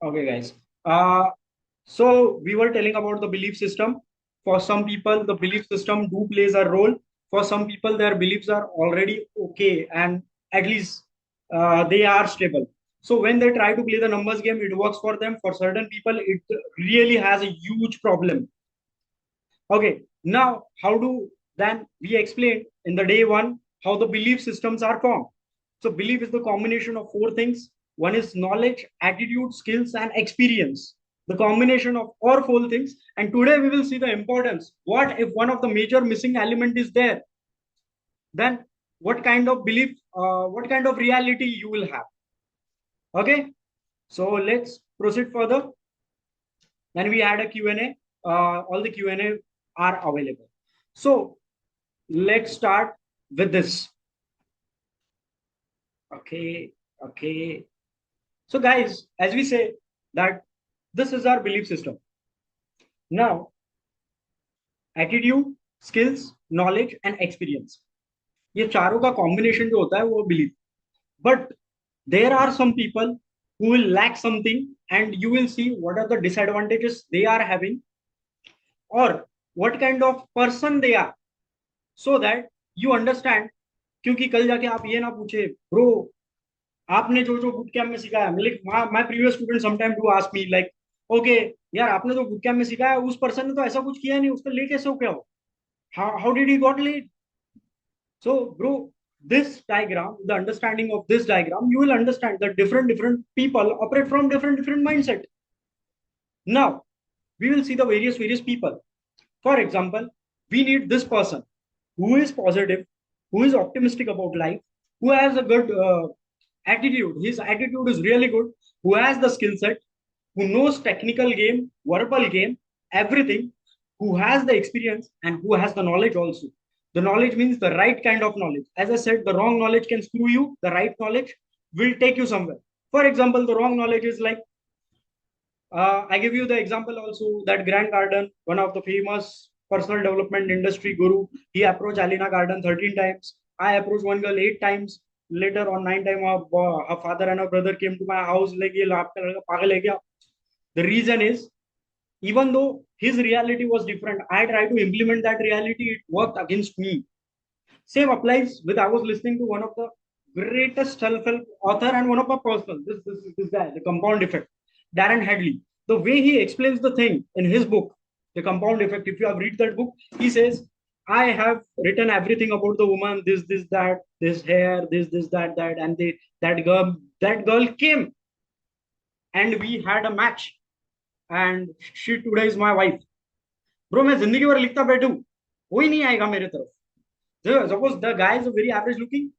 Okay, guys. So we were telling about the belief system. For some people, the belief system do plays a role. For some people, their beliefs are already okay and at least they are stable. So when they try to play the numbers game, it works for them. For certain people, it really has a huge problem. Okay, now how do then we explained in the day one how the belief systems are formed. So belief is the combination of four things. One is knowledge, attitude, skills, and experience. The combination of all four things. And today we will see the importance. What if one of the major missing element is there? Then what kind of belief, what kind of reality you will have? Okay, so let's proceed further. Then we had a Q&A. All the Q&A are available. So let's start with this. Okay, okay. So guys, as we say that this is our belief system. Now, attitude, skills, knowledge and experience. ये चारों का combination जो होता है वो belief. But there are some people who will lack something and you will see what are the disadvantages they are having or what kind of person they are so that you understand. क्योंकि कल जाके आप ये ना पूछे bro आपने जो जो बुट कैंप में सिखाया like my previous student sometime do ask me like okay यार आपने जो बुट कैंप में सिखाया उस पर्सन ने तो ऐसा कुछ किया नहीं उसका लेट कैसे हो गया हो how did he got late so bro this diagram the understanding of this diagram you will understand that different people operate from different mindset. Now we will see the various people. For example, we need this person who is positive, who is optimistic about life, who has a good attitude. His attitude is really good, who has the skill set, who knows technical game, verbal game, everything, who has the experience and who has the knowledge also. The knowledge means the right kind of knowledge. As I said, the wrong knowledge can screw you, the right knowledge will take you somewhere. For example, the wrong knowledge is like I give you the example also that Grant Cardone, one of the famous personal development industry guru, he approached Alina Garden 13 times. I approached one girl 8 times. Later on 9 times, her father and her brother came to my house like, ये आपका लड़का पागल है क्या? The reason is, even though his reality was different, I tried to implement that reality. It worked against me. Same applies with I was listening to one of the greatest self-help author and one of my personal this guy, the compound effect, Darren Hadley. The way he explains the thing in his book, the compound effect. If you have read that book, he says, "I have written everything about the woman, this that, this hair, this that, and that girl came, and we had a match, and she today is my wife." Bro, मैं जिंदगी भर लिखता बैठूं, कोई नहीं आएगा मेरे तरफ. Suppose the guy is very average looking,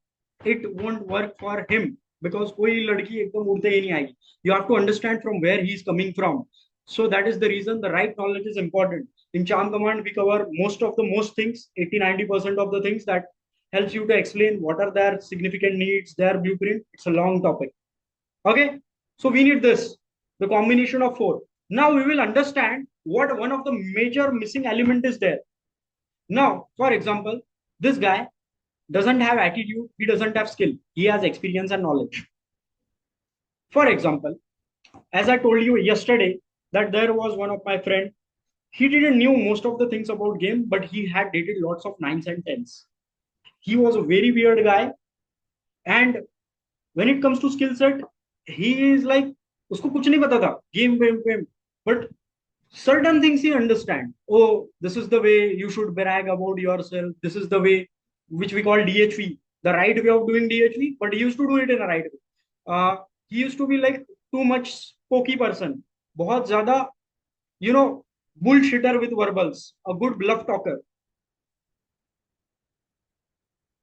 it won't work for him because कोई लड़की एकदम उड़ते ही नहीं आएगी. You have to understand from where he is coming from. So that is the reason the right knowledge is important. In Charm Command, we cover most things, 80-90% of the things that helps you to explain what are their significant needs, their blueprint. It's a long topic. Okay, so we need this, the combination of four. Now we will understand what one of the major missing element is there. Now, for example, this guy doesn't have attitude, he doesn't have skill, he has experience and knowledge. For example, as I told you yesterday, that there was one of my friend, he didn't knew most of the things about game, but he had dated lots of nines and tens. He was a very weird guy, and when it comes to skill set, he is like उसको कुछ नहीं पता था game, but certain things he understand. Oh, this is the way you should brag about yourself. This is the way which we call DHV, the right way of doing DHV, but he used to do it in a right way. He used to be like too much pokey person, बहुत ज्यादा, you know, bullshitter with verbals, a good bluff talker,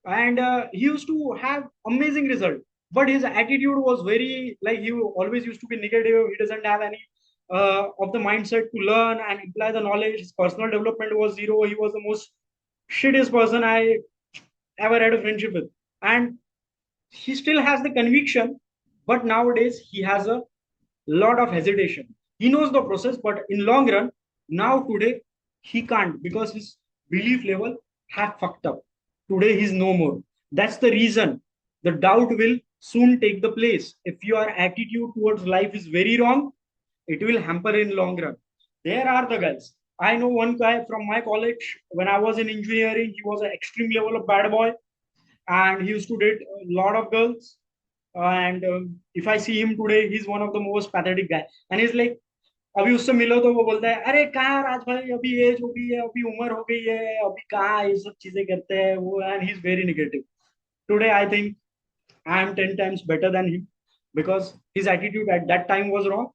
and he used to have amazing result. But his attitude was very like he always used to be negative. He doesn't have any of the mindset to learn and apply the knowledge. His personal development was zero. He was the most shittiest person I ever had a friendship with, and he still has the conviction, but nowadays he has a lot of hesitation. He knows the process, but in long run, now today he can't because his belief level have fucked up. Today he's no more. That's the reason the doubt will soon take the place. If your attitude towards life is very wrong, it will hamper in long run. There are the guys. I know one guy from my college when I was in engineering. He was an extreme level of bad boy, and he used to date a lot of girls. And if I see him today, he's one of the most pathetic guy. And he's like, अभी उससे मिलो तो वो बोलता है अरे कहाँ राज भाई अभी एज हो गई है अभी उम्र हो गई है अभी कहाँ ये सब चीजें करते हैं वो and he is very negative today I think I am 10 times better than him because his attitude at that time was wrong.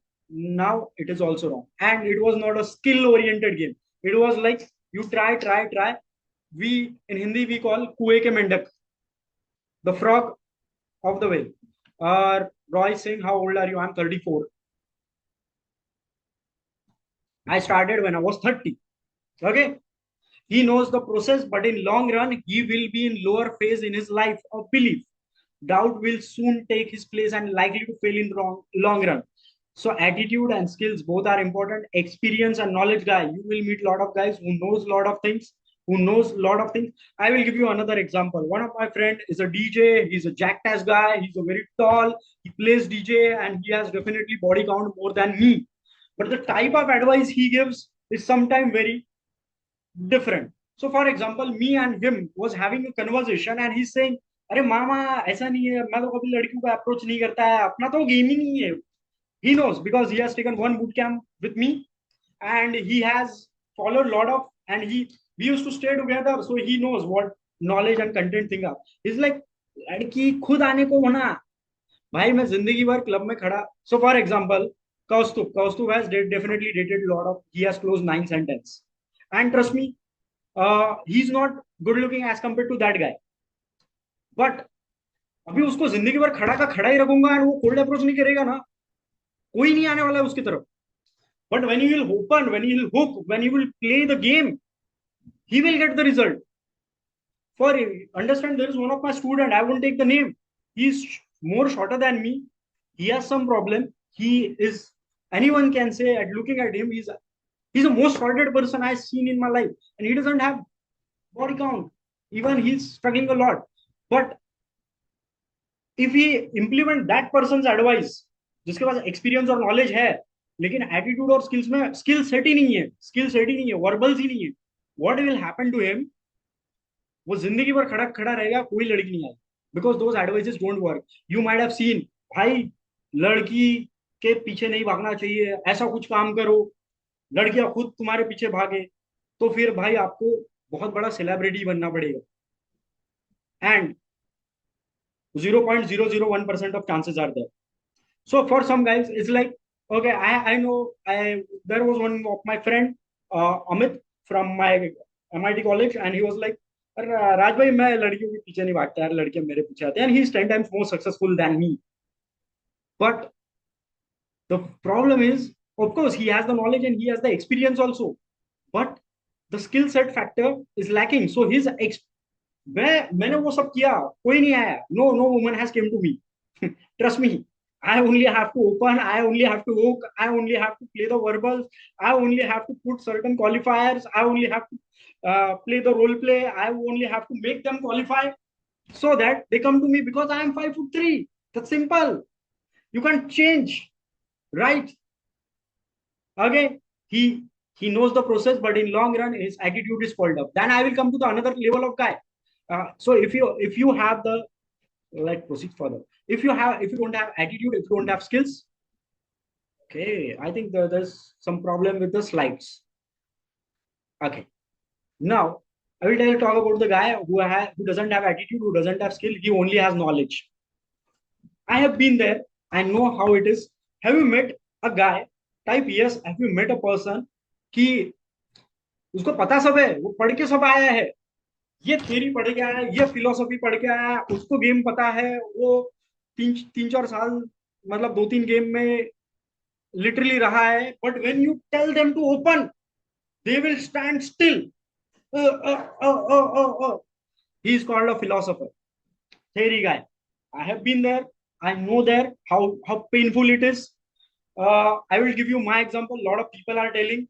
Now it is also wrong. And it was not a skill oriented game. It was like you try, try, try. We in Hindi we call kuए के मेंढक, the frog of the whale. Roy saying, how old are you? I'm 34. I started when I was 30. Okay. He knows the process, but in long run, he will be in lower phase in his life of belief. Doubt will soon take his place and likely to fail in long run. So attitude and skills both are important. Experience and knowledge guy. You will meet a lot of guys who knows a lot of things, who knows a lot of things. I will give you another example. One of my friend is a DJ. He's a jackass guy. He's a very tall. He plays DJ and he has definitely body count more than me. But the type of advice he gives is sometimes very different. So, for example, me and him was having a conversation, and he's saying, "अरे मामा ऐसा नहीं है मैं तो कभी लड़कियों को approach नहीं करता है अपना तो गेम ही नहीं है." He knows because he has taken one boot camp with me, and he has followed a lot of, and he we used to stay together, so he knows what knowledge and content thing are. He's like लड़की खुद आने को होना भाई मैं जिंदगी भर club में खड़ा. So, for example, Kaustub has definitely dated a lot of, he has closed 9 sentences, and trust me, he's not good looking as compared to that guy. But अभी उसको जिंदगी भर खड़ा का खड़ा ही रखूंगा एंड वो कोल्ड अप्रोच नहीं करेगा ना, कोई नहीं आने वाला है उसकी तरफ. But when you will open, when you will hook, when you will play the game, he will get the result. For understand, there is one of my student. I won't take the name. He's more shorter than me. He has some problem. He is. Anyone can say at looking at him, he's the most shorted person I've seen in my life, and he doesn't have body count. Even he's struggling a lot. But if we implement that person's advice, जिसके पास experience और knowledge है लेकिन attitude और skills में skill set ही नहीं है verbals ही नहीं है, what will happen to him, वो जिंदगी भर खड़ा खड़ा रहेगा, कोई लड़की नहीं आएगी. Because those advices don't work. You might have seen भाई लड़की के पीछे नहीं भागना चाहिए, ऐसा कुछ काम करो, लड़कियां खुद तुम्हारे पीछे भागे, तो फिर भाई आपको बहुत बड़ा सेलिब्रिटी बनना पड़ेगा. And 0.001% of chances are there. So for some guys, it's like, okay, I know there was one of my friend, Amit from my MIT college, and he was like, राज भाई मैं लड़कियों के पीछे नहीं भागता यार, लड़कियां मेरे पीछे आते हैं, and he's 10 times more successful than me. But the problem is, of course, he has the knowledge and he has the experience also, but the skill set factor is lacking. So मैंने वो सब किया, कोई नहीं आया. No woman has came to me. Trust me. I only have to open, I only have to hook, I only have to play the verbals, I only have to put certain qualifiers, I only have to play the role play, I only have to make them qualify so that they come to me because I am 5'3". That's simple. You can't change, right? Again, he knows the process, but in long run, his attitude is spoiled up. Then I will come to the another level of guy. So if you have the, let's proceed further. If you don't have attitude, if you don't have skills, okay, I think there's some problem with the slides. Okay, now I will talk about the guy who doesn't have attitude, who doesn't have skill, he only has knowledge. I have been there. I know how it is. Have you met a guy? Type yes. Have you met a person कि उसको पता सब है, वो पढ़ के सब आया है, ये थ्योरी पढ़ के आया है, ये फिलोसफी पढ़ के आया है, उसको गेम पता है, वो तीन चार साल मतलब 2-3 गेम में लिटरली रहा है, but when you tell them to open they will stand still. He is called a philosopher, theory guy. I have been there. I know there how painful it is. I will give you my example. A lot of people are telling,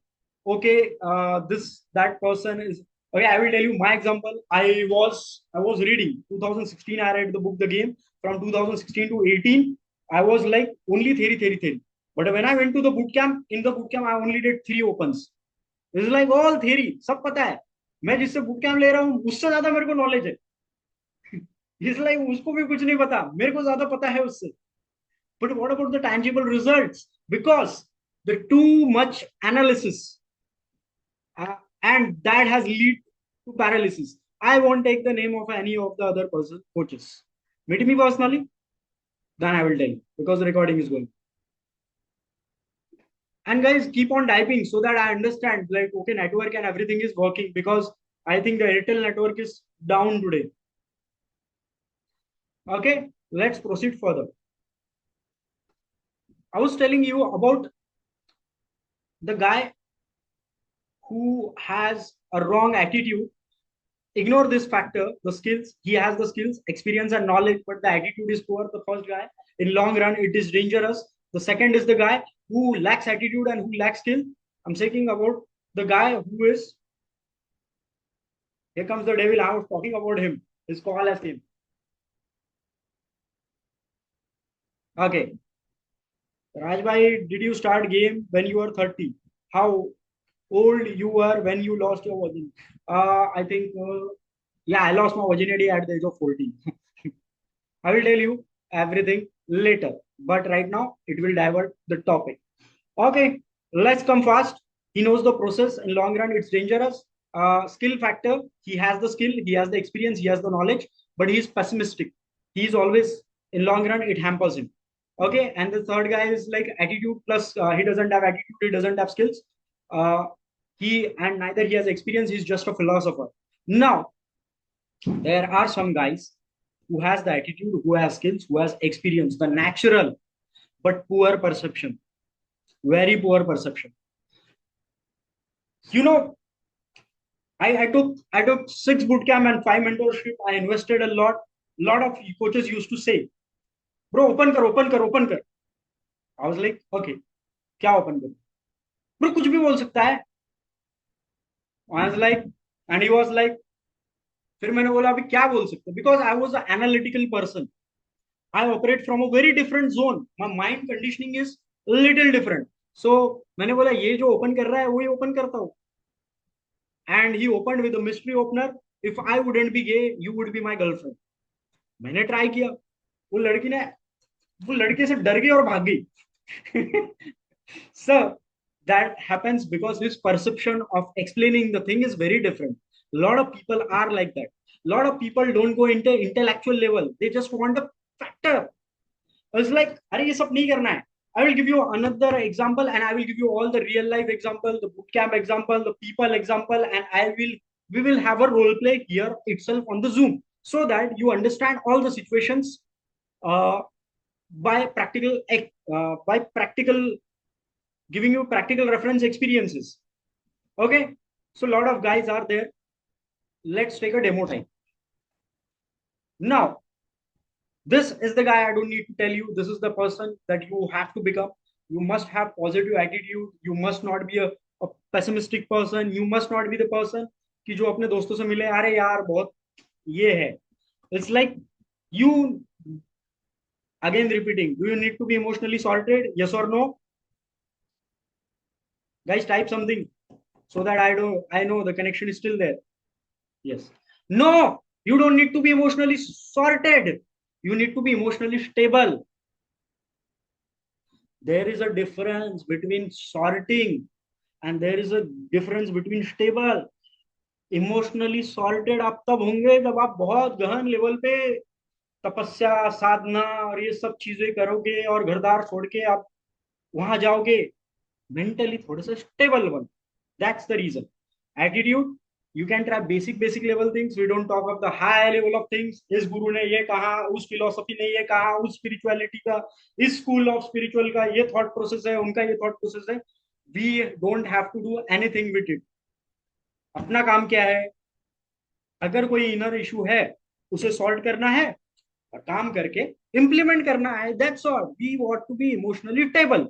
okay, that person is okay. I will tell you my example. I was reading 2016. I read the book The Game from 2016 to 18. I was like only theory. But when I went to the boot camp, in the boot camp, I only did 3 opens. It's like all theory, सब पता है. मैं जिससे boot camp ले रहा हूँ, उससे ज्यादा मेरे को knowledge है. It's like उसको भी कुछ नहीं पता, मेरे को ज्यादा पता है उससे. But what about the tangible results? Because the too much analysis, and that has lead to paralysis. I won't take the name of any of the other person coaches. Meet me personally, then I will tell you because the recording is going. And guys, keep on typing so that I understand. Like, okay, network and everything is working because I think the Airtel network is down today. Okay, let's proceed further. I was telling you about the guy who has a wrong attitude. Ignore this factor, the skills. He has the skills, experience, and knowledge, but the attitude is poor. The first guy, in long run, it is dangerous. The second is the guy who lacks attitude and who lacks skill. I'm speaking about the guy who is. Here comes the devil. I was talking about him. His call has came. Okay. Rajbhai, did you start game when you were 30? How old you were when you lost your virginity? I think, yeah, I lost my virginity at the age of 14. I will tell you everything later, but right now it will divert the topic. Okay, let's come fast. He knows the process. In long run, it's dangerous. Skill factor. He has the skill. He has the experience. He has the knowledge. But he's pessimistic. He's always in long run. It hampers him. Okay, and the third guy is like attitude plus. He doesn't have attitude. He doesn't have skills. Uh, he and neither he has experience. He's just a philosopher. Now there are some guys who has the attitude, who has skills, who has experience, the natural but poor perception, very poor perception. You know, I took 6 bootcamp and 5 mentorship. I invested a lot. Lot of coaches used to say, "Bro, open kar, open kar, open kar." I was like, "Okay, क्या open करूं?" Bro, कुछ भी बोल सकता है. I was like, and he was like, फिर मैंने बोला अभी क्या बोल सकते? Because I was an analytical person. I operate from a very different zone. My mind conditioning is little different. So मैंने बोला ये जो ओपन कर रहा है वही ओपन करता हूँ. And he opened with a mystery opener. If I wouldn't be gay, you would be my girlfriend. मैंने ट्राई किया. वो लड़की ने वो लड़के से डर गई और भाग गई. So that happens because his perception of explaining the thing is very different. A lot of people are like that. A lot of people don't go into intellectual level. They just want a factor. It's like, अरे ये सब नहीं करना है. I will give you another example, and I will give you all the real life example, the bootcamp example, the people example, and we will have a role play here itself on the Zoom so that you understand all the situations uh, by practical giving you practical reference experiences. Okay, so a lot of guys are there. Let's take a demo time. Now, this is the guy. I don't need to tell you. This is the person that you have to become. You must have positive attitude. You must not be a pessimistic person. You must not be the person कि जो अपने दोस्तों से मिले अरे यार बहुत ये है. It's like you again repeating. Do you need to be emotionally sorted? Yes or no? Guys, type something so that I know the connection is still there. Yes. No, you don't need to be emotionally sorted. You need to be emotionally stable. There is a difference between sorting and there is a difference between stable. Emotionally sorted आप तब होंगे जब आप बहुत गहन level पे तपस्या साधना और ये सब चीजें करोगे और घरदार छोड़ के आप वहां जाओगे. मेंटली थोड़ा सा स्टेबल बन. That's the reason. Attitude you can try basic level things. We don't talk of the high level of things. इस गुरु ने ये कहा, उस फिलोसफी ने ये कहा, उस स्पिरिचुअलिटी का, इस स्कूल ऑफ स्पिरिचुअल का ये थॉट प्रोसेस है, उनका ये थॉट प्रोसेस है. We don't have to do anything with it. अपना काम क्या है? अगर कोई इनर इशू है उसे सॉल्व करना है और काम करके इंप्लीमेंट करना है. That's all. We want to be emotionally stable.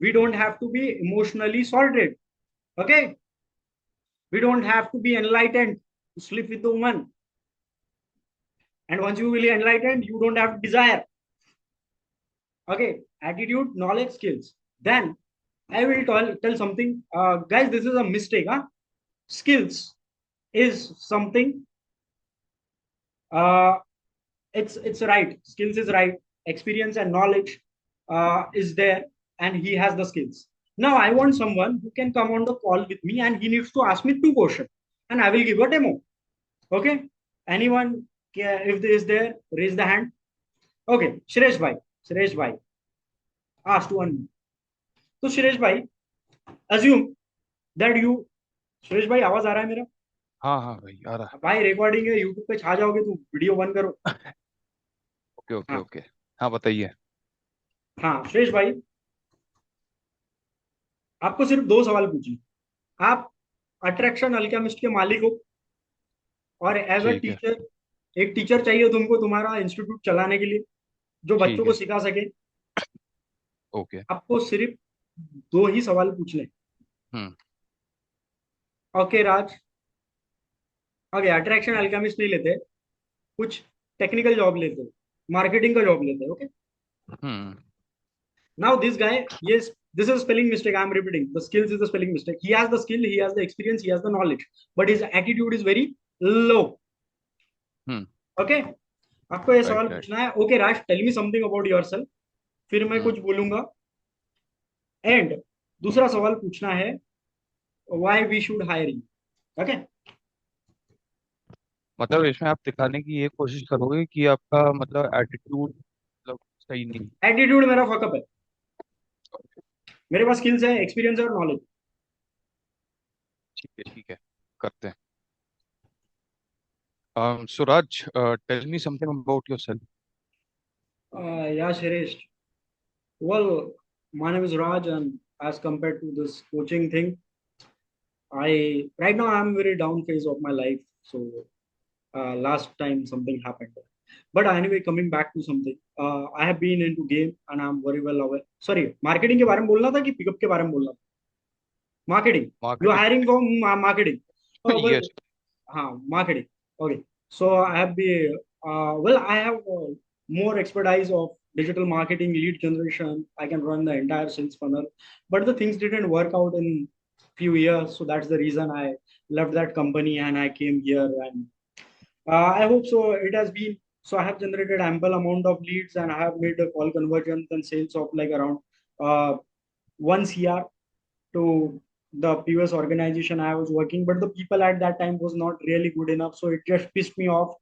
We don't have to be emotionally sorted. Okay, we don't have to be enlightened to sleep with the woman. And once you will be enlightened, you don't have desire. Okay, attitude, knowledge, skills. Then I will tell something. Guys, this is a mistake. Huh? Skills is something. Uh, it's right. Skills is right. Experience and knowledge is there, and he has the skills. Now I want someone who can come on the call with me, and he needs to ask me two questions, and I will give a demo. Okay? Anyone, if there is there, raise the hand. Okay, Shresh bhai, asked one. So Shresh bhai, assume that you, Suresh भाई आवाज आ रहा है मेरा? हाँ हाँ भाई आ रहा भाई रिकॉर्डिंग है, यूट्यूब पे छा जाओगे, तू वीडियो बंद करो. है। ओके ओके हाँ. ओके। हाँ बताइए। हाँ सुरेश भाई, आपको सिर्फ दो सवाल पूछिए. आप अट्रैक्शन अल्केमिस्ट के मालिक हो, और एज अ ठीक है। टीचर, एक टीचर चाहिए तुमको तुम्हारा इंस्टीट्यूट चलाने के लिए, जो बच्चों ठीक को है। सिखा सके. ओके। आपको सिर्फ दो ही सवाल पूछने. हम्म। ओके राज. ओके, अट्रैक्शन अल्केमिस्ट नहीं लेते, कुछ टेक्निकल जॉब लेते, मार्केटिंग का जॉब लेते. Okay. Hmm. Now this guy, yes, this is a spelling mistake. I'm repeating. The skills is a spelling mistake. He has the skill, he has the experience, he has the knowledge, but his attitude is very low. Hmm. Okay. आपको ये सवाल right right. पूछना है. Okay Raj, tell me something about yourself. फिर मैं हम्म। कुछ बोलूंगा. And दूसरा सवाल पूछना है, why we should hire you. Okay. मतलब इसमें आप दिखाने की ये कोशिश करोगे कि आपका मतलब एटीट्यूड मतलब सही नहीं। एटीट्यूड मेरा फकअप है. मेरे पास स्किल्स है, एक्सपीरियंस है और नॉलेज. ठीक है करते हैं। Suraj tell me something about yourself. या Suresh. Well, my name is Raj, and as compared to this coaching thing, I right now I'm very down phase of my life. So last time something happened. But anyway, coming back to something, I have been into game and I'm very well aware. Sorry, marketing के बारे में बोलना था कि pickup के बारे में बोलना था? Marketing. You are marketing. hiring for marketing. Well, yes. marketing. Okay. So I have been, well, I have more expertise of digital marketing, lead generation. I can run the entire sales funnel, but the things didn't work out in few years. So that's the reason I left that company and I came here. And I hope so. It has been, so I have generated ample amount of leads and I have made a call conversions and sales of like around uh, 1 CR to the previous organization I was working, but the people at that time was not really good enough, so it just pissed me off.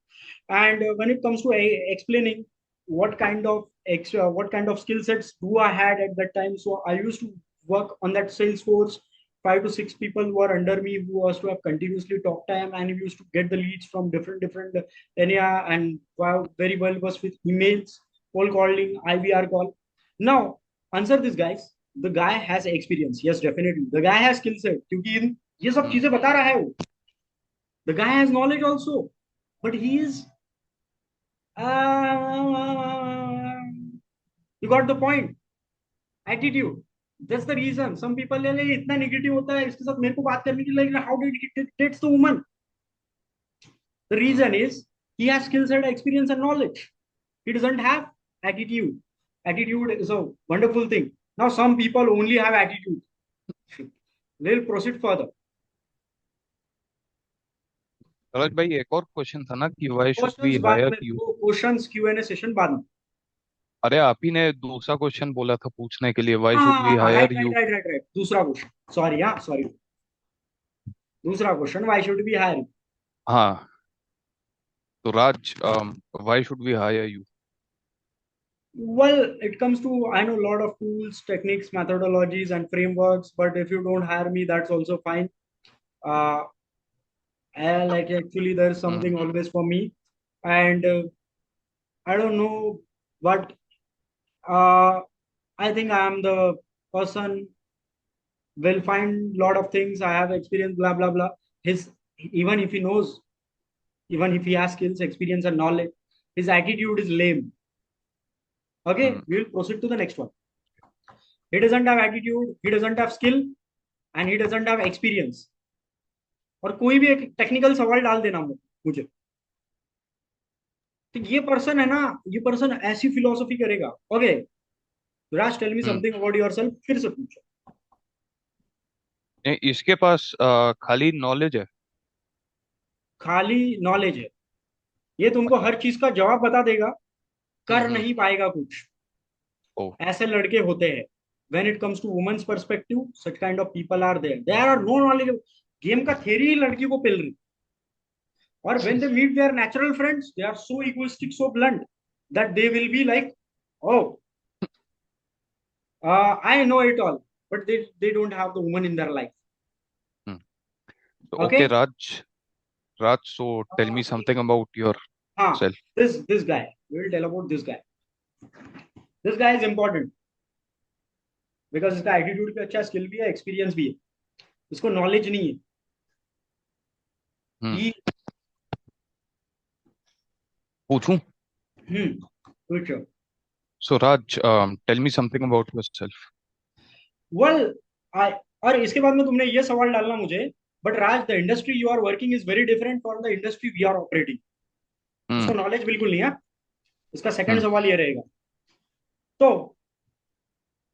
And when it comes to explaining what kind of skill sets do I had at that time, so I used to work on that Salesforce. 5 to 6 people who are under me who was to have continuously talk time, and we used to get the leads from different area, and wow, very well was with emails, cold calling, IVR call. Now answer this guys. The guy has experience, yes definitely the guy has skill set क्योंकि ये सब हम्म। चीजें बता रहा है वो. The guy has knowledge also, but he is uh, you got the point. Attitude. That's the reason some people ले इतना नेगेटिव होता है इसके साथ मेरे को बात करने के लिए, how did he dates the woman? The reason is he has skill set, experience and knowledge. He doesn't have attitude. Attitude is a wonderful thing. Now some people only have attitude. We'll proceed further. सुराज भाई एक और question था ना कि why should we questions बाद higher में, you. वो questions Q&A session बाद में. अरे आप ही ने दूसरा क्वेश्चन बोला था पूछने के लिए व्हाई शुड वी हाँ hire right right you. Right right right, दूसरा क्वेश्चन. सॉरी, हाँ सॉरी. दूसरा question, why should be hiring. हाँ तो Raj why should we hire you. Well, it comes to, I know a lot of tools, techniques, methodologies, and frameworks, but if you don't hire me, that's also fine. Uh, like actually, there's something hmm. always for me, and I don't know, but I think I am the person will find lot of things. I have experience, blah blah blah. His, even if he knows, even if he has skills, experience, and knowledge, his attitude is lame. Okay, hmm. we will proceed to the next one. He doesn't have attitude, he doesn't have skill, and he doesn't have experience. और कोई भी एक technical सवाल डाल देना मुझे, तो ये पर्सन है ना, ये पर्सन ऐसी फिलोसफी करेगा. Okay. Raj, tell me hmm. something about yourself. फिर से पूछो. नहीं, इसके पास खाली नॉलेज है। खाली नॉलेज है. ये तुमको हर चीज का जवाब बता देगा, कर हम्म। नहीं पाएगा कुछ. ओ। ऐसे लड़के होते हैं. When it comes to women's perspective, such kind of people are there. There are no knowledge. Game का थ्योरी ही लड़की को पिल रही. और when they meet their natural friends, they are so egoistic, so blunt that they will be like, oh, I know it all, but they don't have the woman in their life. Hmm. तो okay Okay. Raj, Raj, so tell me something about your हाँ. Self. This guy, we will tell about this guy. This guy is important because इसका attitude भी अच्छा, skill भी है, experience भी है. इसको नॉलेज नहीं है. हम्म। He, पूछूं? कुछ. So Raj, tell me something about yourself. Well, I, और इसके बाद में तुमने ये सवाल डालना मुझे. But Raj, the industry you are working is very different from the industry we are operating. Hmm. इसको नॉलेज बिल्कुल नहीं है. इसका सेकंड हम्म। सवाल ये रहेगा. तो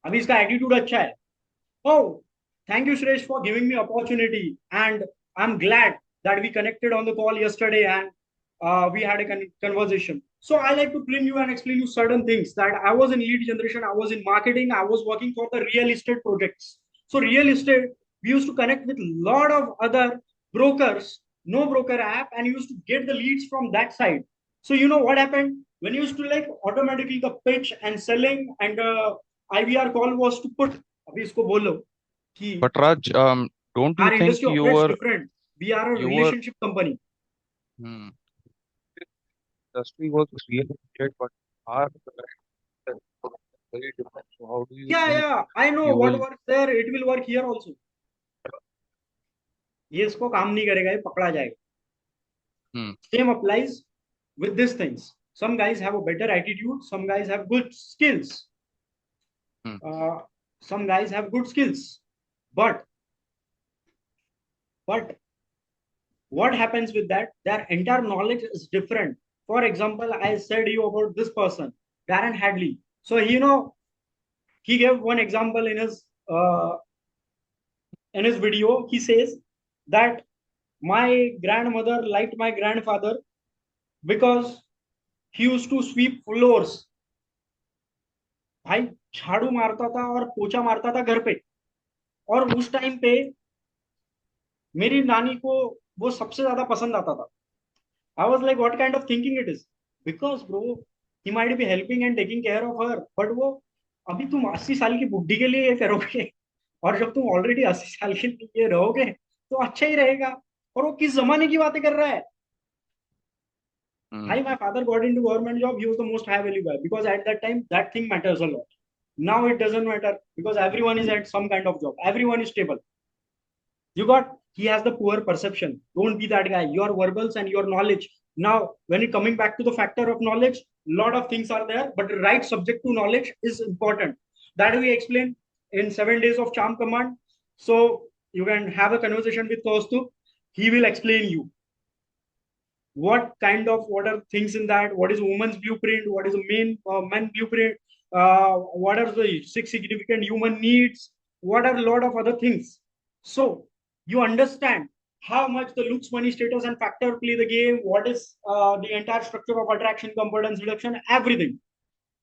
अभी इसका एटीट्यूड अच्छा है. Oh, thank you, Suresh, for giving me opportunity. And I'm glad that we connected on the call yesterday and we had a conversation. So I like to explain you and explain you certain things that I was in lead generation, I was in marketing, I was working for the real estate projects. So real estate, we used to connect with a lot of other brokers, no broker app, and used to get the leads from that side. So you know what happened? When you used to like automatically the pitch and selling and IVR call was to put. अभी इसको बोलो कि but Raj, don't you our think industry operates different. We are a you were relationship company. hmm, industry was really great, but our very different. So how do you Yeah, think yeah. I know you what will? works there. It will work here also. ये इसको काम नहीं करेगा, ये पकड़ा जाएगा. Hmm. Same applies with these things. Some guys have a better attitude. Some guys have good skills. Hmm. Uh, some guys have good skills. But but what happens with that? Their entire knowledge is different. For example, I said you about this person, Darren Hadley. So he gave one example in his video. He says that my grandmother liked my grandfather because he used to sweep floors. भाई, झाड़ू मारता था और पोछा मारता था घर पे. और उस टाइम पे मेरी नानी को वो सबसे ज्यादा पसंद आता था. I was like what kind of thinking it is. Because bro, he might be helping and taking care of her, but वो अभी तुम 80 साल की बुढ़ी के लिए ये करोगे. और जब तुम ऑलरेडी 80 साल के लिए रहोगे तो अच्छा ही रहेगा. और वो किस जमाने की बातें कर रहा है. Hmm. Hi, my father got into government job. He was the most high value guy because at that time that thing matters a lot. Now it doesn't matter because everyone is at some kind of job. Everyone is stable. You got, he has the poor perception. Don't be that guy. Your verbals and your knowledge. Now, when it coming back to the factor of knowledge, lot of things are there, but the right subject to knowledge is important. That we explain in 7 days of charm command. So you can have a conversation with Kaustup. He will explain you what are things in that, what is woman's blueprint, what is a man blueprint, what are the 6 significant human needs, what are a lot of other things. So you understand how much the looks, money, status and factor play the game, what is the entire structure of attraction, comfort and seduction, everything.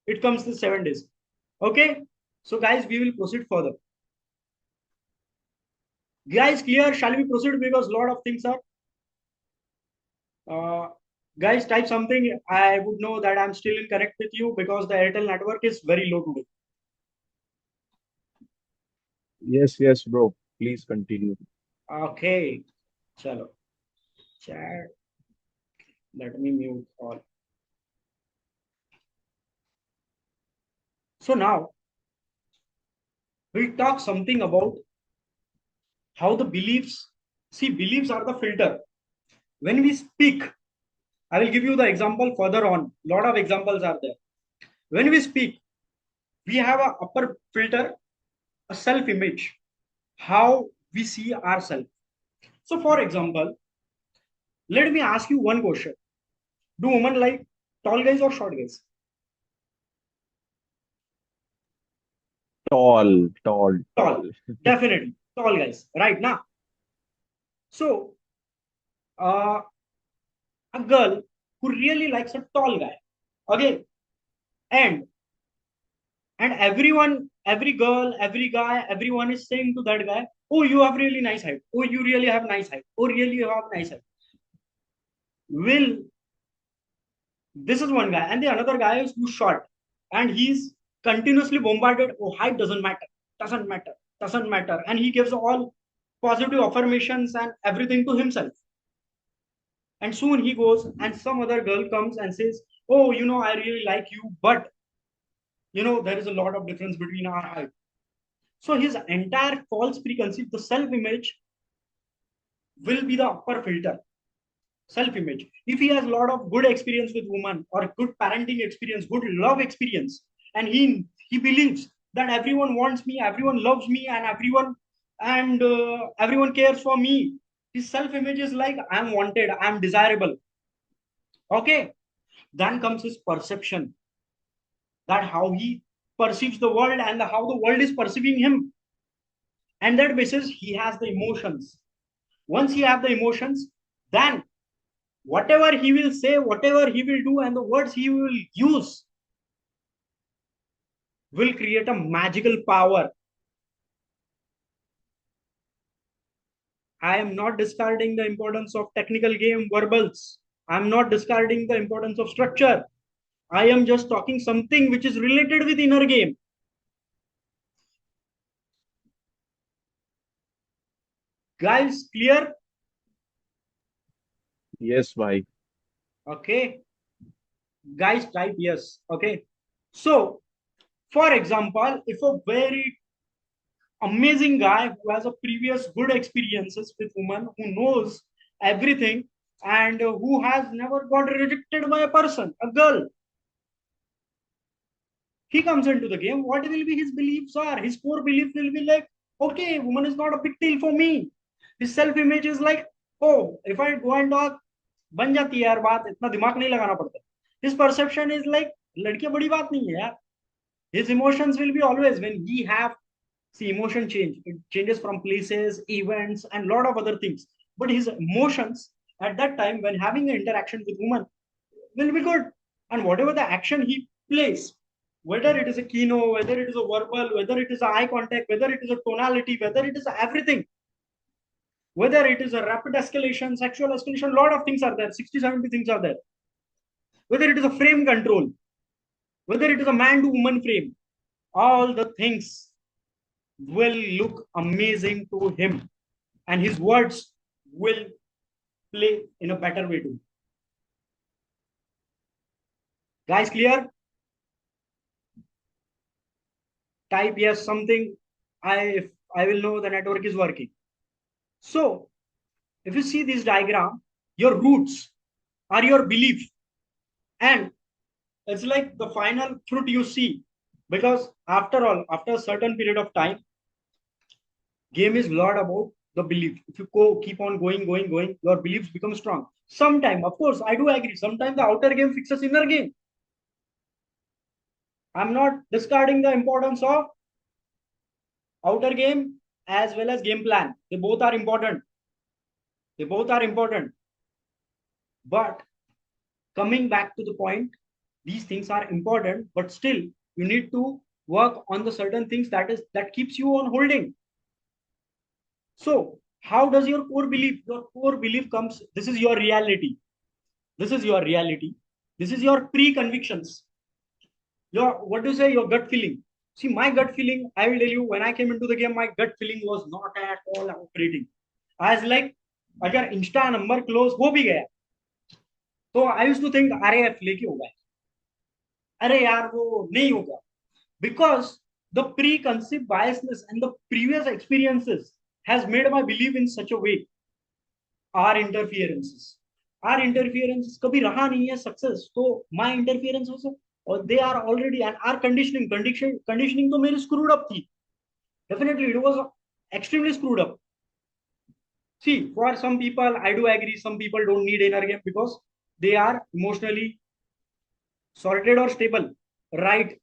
It comes in 7 days. Okay, so guys, we will proceed further. Guys, clear? Shall we proceed? Because a lot of things are Uh, guys, type something. I would know that I'm still in connect with you because the Airtel network is very low today. Yes, yes, bro. Please continue. Okay, chalo. Chat. Let me mute all. So now we'll talk something about how the beliefs. See, beliefs are the filter. When we speak, I will give you the example further on. Lot of examples are there. When we speak, we have a upper filter, a self-image, how we see ourselves. So, for example, let me ask you one question. Do women like tall guys or short guys? Tall. Definitely tall guys, right now. So uh, a girl who really likes a tall guy, okay, and everyone, every girl, every guy, everyone is saying to that guy, oh, you have really nice height, oh, you really have nice height, oh, really you have nice height. Will, this is one guy, and the another guy is who's short, and he's continuously bombarded, oh, height doesn't matter, doesn't matter, doesn't matter, and he gives all positive affirmations and everything to himself. And soon he goes and some other girl comes and says, oh, I really like you, but there is a lot of difference between our height. So his entire false preconceived, the self-image will be the upper filter. Self-image. If he has a lot of good experience with women or good parenting experience, good love experience, and he believes that everyone wants me, everyone loves me, and everyone cares for me. His self-image is like, I'm wanted, I'm desirable. Okay. Then comes his perception, that how he perceives the world and how the world is perceiving him. And that basis he has the emotions. Once he have the emotions, then whatever he will say, whatever he will do, and the words he will use will create a magical power. I am not discarding the importance of technical game verbals. I'm not discarding the importance of structure. I am just talking something which is related with inner game. Guys, clear? Yes, bhai. Okay. Guys, type yes. Okay. So, for example, if a very amazing guy who has a previous good experiences with women, who knows everything, and who has never got rejected by a person, a girl, he comes into the game, what will be his beliefs are? His core belief will be like, okay, woman is not a big deal for me. His self-image is like, oh, if I go and talk, बन जाती है यार बात, इतना दिमाग नहीं लगाना पड़ता. His perception is like, लड़कियां बड़ी बात नहीं है यार. His emotions will be always when he have, see, emotion change. It changes from places, events, and lot of other things. But his emotions at that time when having an interaction with woman will be good. And whatever the action he plays, whether it is a keynote, whether it is a verbal, whether it is a eye contact, whether it is a tonality, whether it is everything, whether it is a rapid escalation, sexual escalation, lot of things are there. 60, 70 things are there. Whether it is a frame control, whether it is a man to woman frame, all the things will look amazing to him, and his words will play in a better way too. Guys, clear? Type yes, something. If I will know the network is working. So if you see this diagram, your roots are your belief, and it's like the final fruit you see, because after all, after a certain period of time, game is a lot about the belief. If you keep on going, your beliefs become strong. Sometime, of course, I do agree, sometimes the outer game fixes inner game. I'm not discarding the importance of outer game as well as game plan. They both are important. They both are important. But coming back to the point, these things are important, but still you need to work on the certain things that keeps you on holding. So how does your core belief? Your core belief comes. This is your reality. This is your reality. This is your pre-convictions. Your, what do you say? Your gut feeling. See, my gut feeling, I will tell you, when I came into the game, my gut feeling was not at all operating. I was like, अगर Insta number close हो भी गया तो आई use to think अरे flaky होगा, अरे यार वो नहीं होगा, because the preconceived biasness and the previous experiences has made my belief in such a way. Our interferences, our interferences कभी रहा नहीं है सक्सेस, तो my interference और they are already, and our conditioning तो मेरी screwed up थी. Definitely it was extremely screwed up. See, for some people I do agree, some people don't need inner game because they are emotionally sorted or stable, right?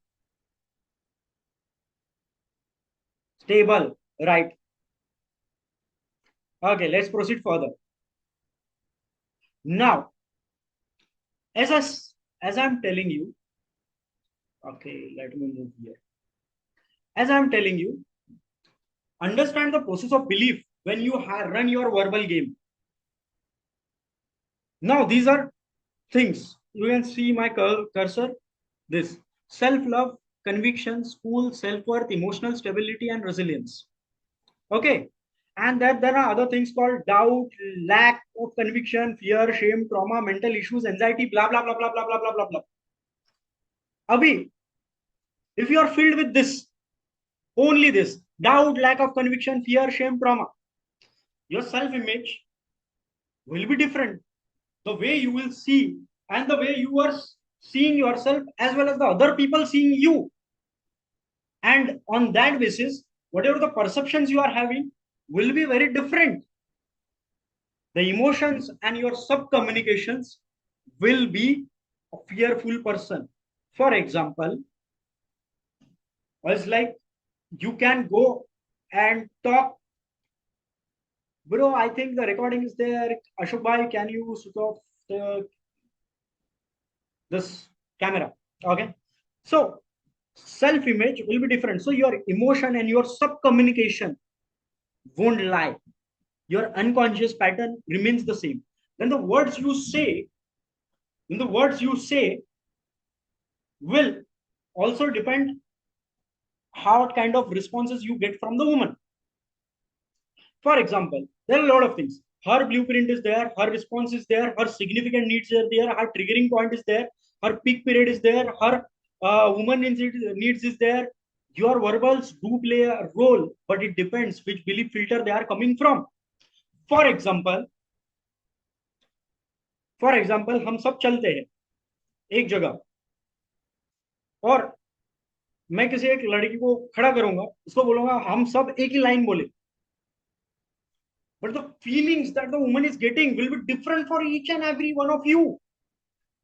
stable, right? Okay, let's proceed further. Now, as I'm telling you, okay, let me move here. As I'm telling you, understand the process of belief when you run your verbal game. Now, these are things you can see my cursor. This self-love, conviction, school, self-worth, emotional stability, and resilience. Okay, and that there are other things called doubt, lack of conviction, fear, shame, trauma, mental issues, anxiety, blah blah blah blah blah blah blah blah blah. Abhi, if you are filled with this, only this doubt, lack of conviction, fear, shame, trauma, your self-image will be different. The way you will see and the way you are seeing yourself as well as the other people seeing you. And on that basis, whatever the perceptions you are having will be very different. The emotions and your sub communications will be a fearful person. For example, it's like you can go and talk. Bro, I think the recording is there. Ashok bhai, can you switch off this camera? Okay. So self image will be different. So your emotion and your sub communication won't lie. Your unconscious pattern remains the same. Then the words you say, then the words you say will also depend how kind of responses you get from the woman. For example, there are a lot of things. Her blueprint is there, her response is there, her significant needs are there, her triggering point is there, her peak period is there, her woman needs is there. Your verbals do play a role, but it depends which belief filter they are coming from. For example, हम सब चलते हैं एक जगह और मैं किसी एक लड़की को खड़ा करूंगा, उसको बोलूंगा हम सब एक ही लाइन बोले, but the feelings that the woman is getting will be different for each and every one of you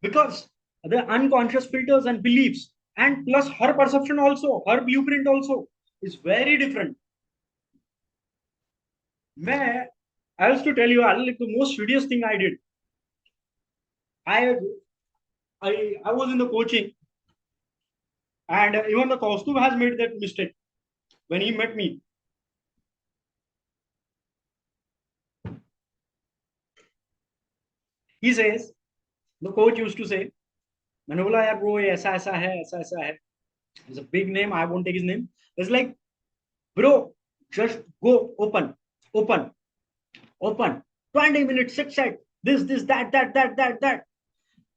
because the unconscious filters and beliefs and plus her perception also, her blueprint also is very different. I used to tell you, like the most serious thing I did, I I was in the coaching and even the costume has made that mistake when he met me. He says, the coach used to say, मैंने बोला यार bro ये ऐसा ऐसा है ऐसा ऐसा है. It's a big name. I won't take his name. It's like, bro, just go open, open. 20 minutes, sit set. This, that.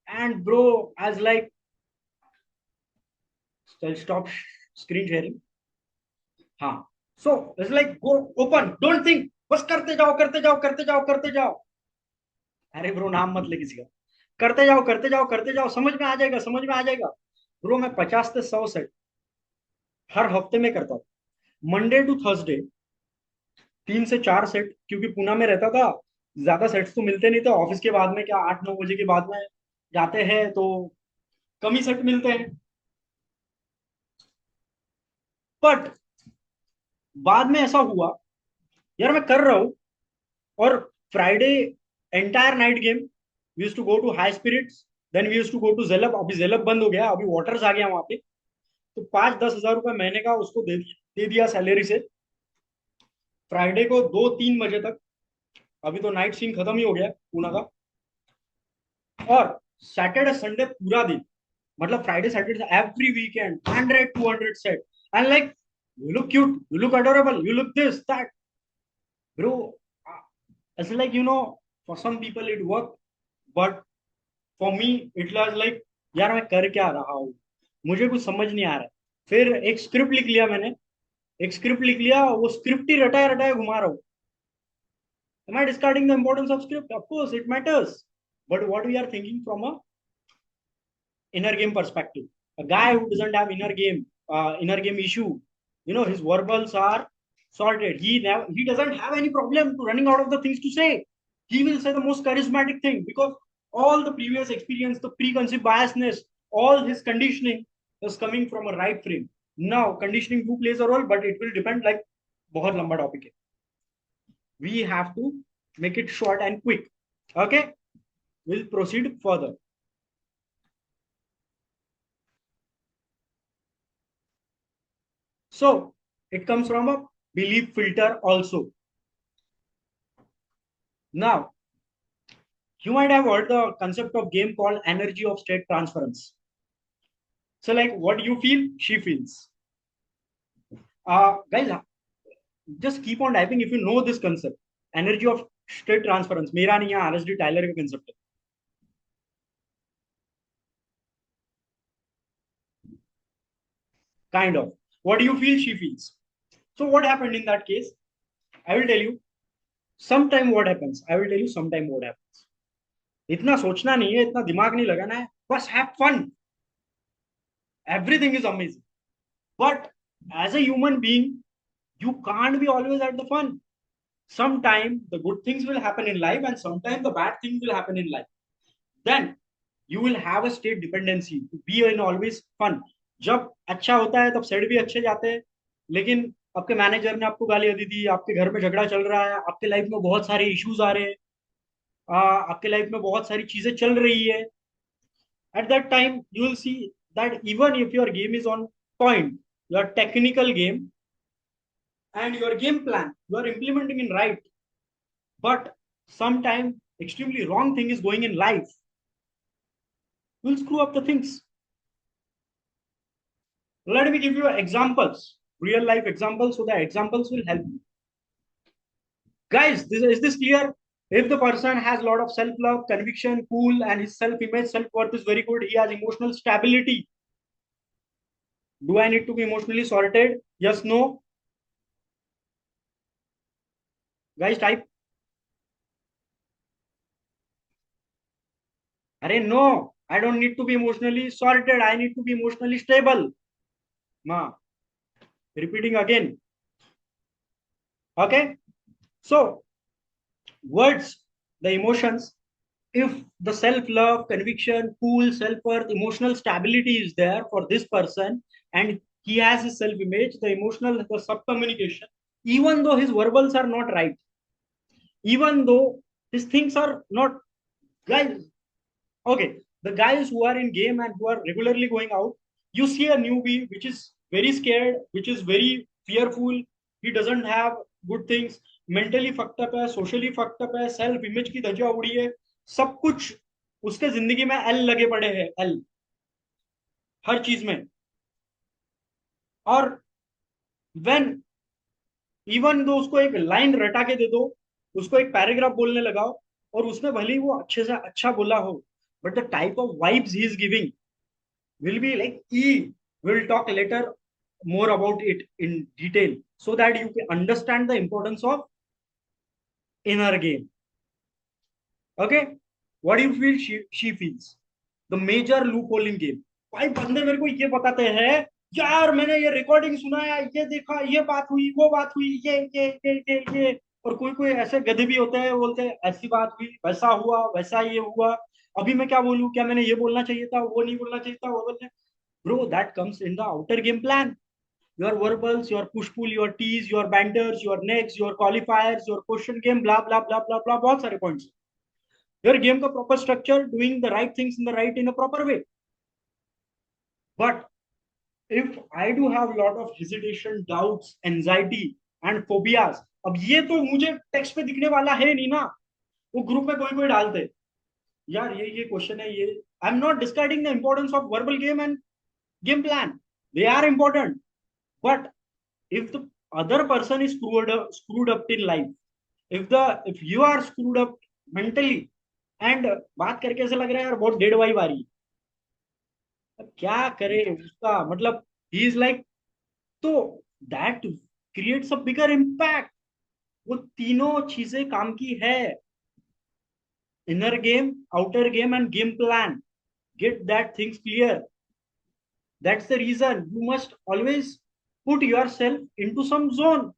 And bro, I was like, stop screen sharing. हाँ. So it's like go open. Don't think. बस करते जाओ करते जाओ करते जाओ करते जाओ. अरे ब्रो नाम मत ले किसी का. करते जाओ करते जाओ करते जाओ. समझ में आ जाएगा समझ में आ जाएगा. ब्रो मैं 50 से 100 सेट हर हफ्ते में करता हूँ. मंडे टू थर्सडे 3 से 4 सेट क्योंकि पुणे में रहता था. ज्यादा सेट्स तो मिलते नहीं थे ऑफिस के बाद में. क्या 8-9 बजे के बाद में जाते हैं तो कम ही सेट मिलते हैं. बट बाद में ऐसा हुआ यार मैं कर रहा हूं और Friday entire night game we used to go to high spirits. Then we used to go to जेलब. अभी जेलब बंद हो गया. अभी वाटर्स आ गया वहां पे. तो 5-10 हजार रुपए महीने का उसको दे दिया सैलरी से. फ्राइडे को 2-3 बजे तक. अभी तो नाइट सीन खत्म ही हो गया पूना का. और सैटरडे संडे पूरा दिन मतलब Friday Saturday every weekend 100-200 set. And like you look cute, you look adorable, you look this that, bro. It's like for some people it worked, but for me it was like यार मैं कर क्या रहा हूँ मुझे कुछ समझ नहीं आ रहा है. फिर एक स्क्रिप्ट लिख लिया मैंने. एक स्क्रिप्ट लिख लिया वो स्क्रिप्ट ही रटाया रटाया घुमा रहा हूँ. Am I discarding the importance of script? Of course it matters, but what we are thinking from a inner game perspective. A guy who doesn't have inner game issue, his verbals are sorted. He doesn't have any problem to running out of the things to say. He will say the most charismatic thing because all the previous experience, the preconceived biasness, all his conditioning is coming from a right frame. Now conditioning do plays a role, but it will depend like बहुत लंबा topic है, we have to make it short and quick. Okay, will proceed further. So it comes from a belief filter also. Now, you might have heard the concept of game called energy of state transference. So, like what you feel, she feels. Guys, just keep on typing if you know this concept. Energy of state transference. मेरा नहीं है, RSD Tyler का concept है. Kind of. What you feel, she feels. So, what happened in that case? I will tell you. Sometime what happens. I will tell you sometime what happens. इतना सोचना नहीं है, इतना दिमाग नहीं लगाना है. बस have fun. Everything is amazing. But as a human being, you can't be always at the fun. Sometime the good things will happen in life, and sometimes the bad things will happen in life. Then you will have a state dependency to be in always fun. जब अच्छा होता है तब set भी अच्छे जाते हैं, लेकिन आपके मैनेजर ने आपको गाली दे दी, आपके घर में झगड़ा चल रहा है, आपके लाइफ में बहुत सारे इश्यूज आ रहे हैं, आपके लाइफ में बहुत सारी चीजें चल रही है. At that time you will see that even if your game is on point, your technical game and your game plan you are implementing in right, but sometime extremely wrong thing is going in life, will screw up the things. Let me give you examples, real life examples, so the examples will help you. Guys, is this clear? If the person has a lot of self-love, conviction, cool, and his self-image, self-worth is very good, he has emotional stability. Do I need to be emotionally sorted? Yes, no? Guys, type. Arey, no, I don't need to be emotionally sorted. I need to be emotionally stable. Ma, repeating again. Okay. So, words, the emotions, if the self-love, conviction, cool, self-worth, emotional stability is there for this person, and he has his self-image, the emotional, the sub-communication, even though his verbals are not right, even though his things are not, guys, okay, the guys who are in game and who are regularly going out, you see a newbie which is very scared, which is very fearful, he doesn't have good things, mentally fucked up है, socially fucked up है, self image की धज्जियां उड़ी है, सब कुछ उसके जिंदगी में एल लगे पड़े हैं, एल हर चीज में. और व्हेन इवन दो उसको एक लाइन रटा के दे दो, उसको एक पैराग्राफ बोलने लगाओ, और उसमें भले ही वो अच्छे से अच्छा बोला हो, but the type of vibes he is giving will be like E. We'll talk later more about it in detail so that you can understand the importance of inner game. Okay, what do you feel she feels? The major loophole in game. भाई बंदे मेरे को ये बताते हैं, यार मैंने ये रिकॉर्डिंग सुना है, ये देखा, ये बात हुई, वो बात हुई, ये और कोई कोई ऐसे गधे भी होते हैं, बोलते हैं ऐसी बात हुई, वैसा हुआ, वैसा ये हुआ, अभी मैं क्या बोलूं, क्या मैंने ये बोलना चाहिए था, वो नहीं बोलना चाहिए था, वो बोलते. Bro, that comes in the outer game plan. Your verbals, your push pull, your tease, your banters, your necks, your qualifiers, your question game, blah blah blah blah blah. बहुत सारे points. Your game का proper structure, doing the right things in the right in a proper way. But if I do have a lot of hesitation, doubts, anxiety, and phobias, अब ये तो मुझे text पे दिखने वाला है नहीं ना, वो ग्रुप में कोई कोई डालते, यार ये क्वेश्चन है, ये आई am not discarding the importance of verbal game and game plan, they are important, but if the other person is screwed up in life, if you are screwed up mentally, and बात करके ऐसा लग रहा है यार बहुत dead vibe आ रही है, अब क्या करे उसका मतलब, ही इज लाइक, तो that creates a bigger impact. वो तीनों चीजें काम की है, inner game, outer game end game plan. Get that things clear. That's the reason you must always put yourself into some zone.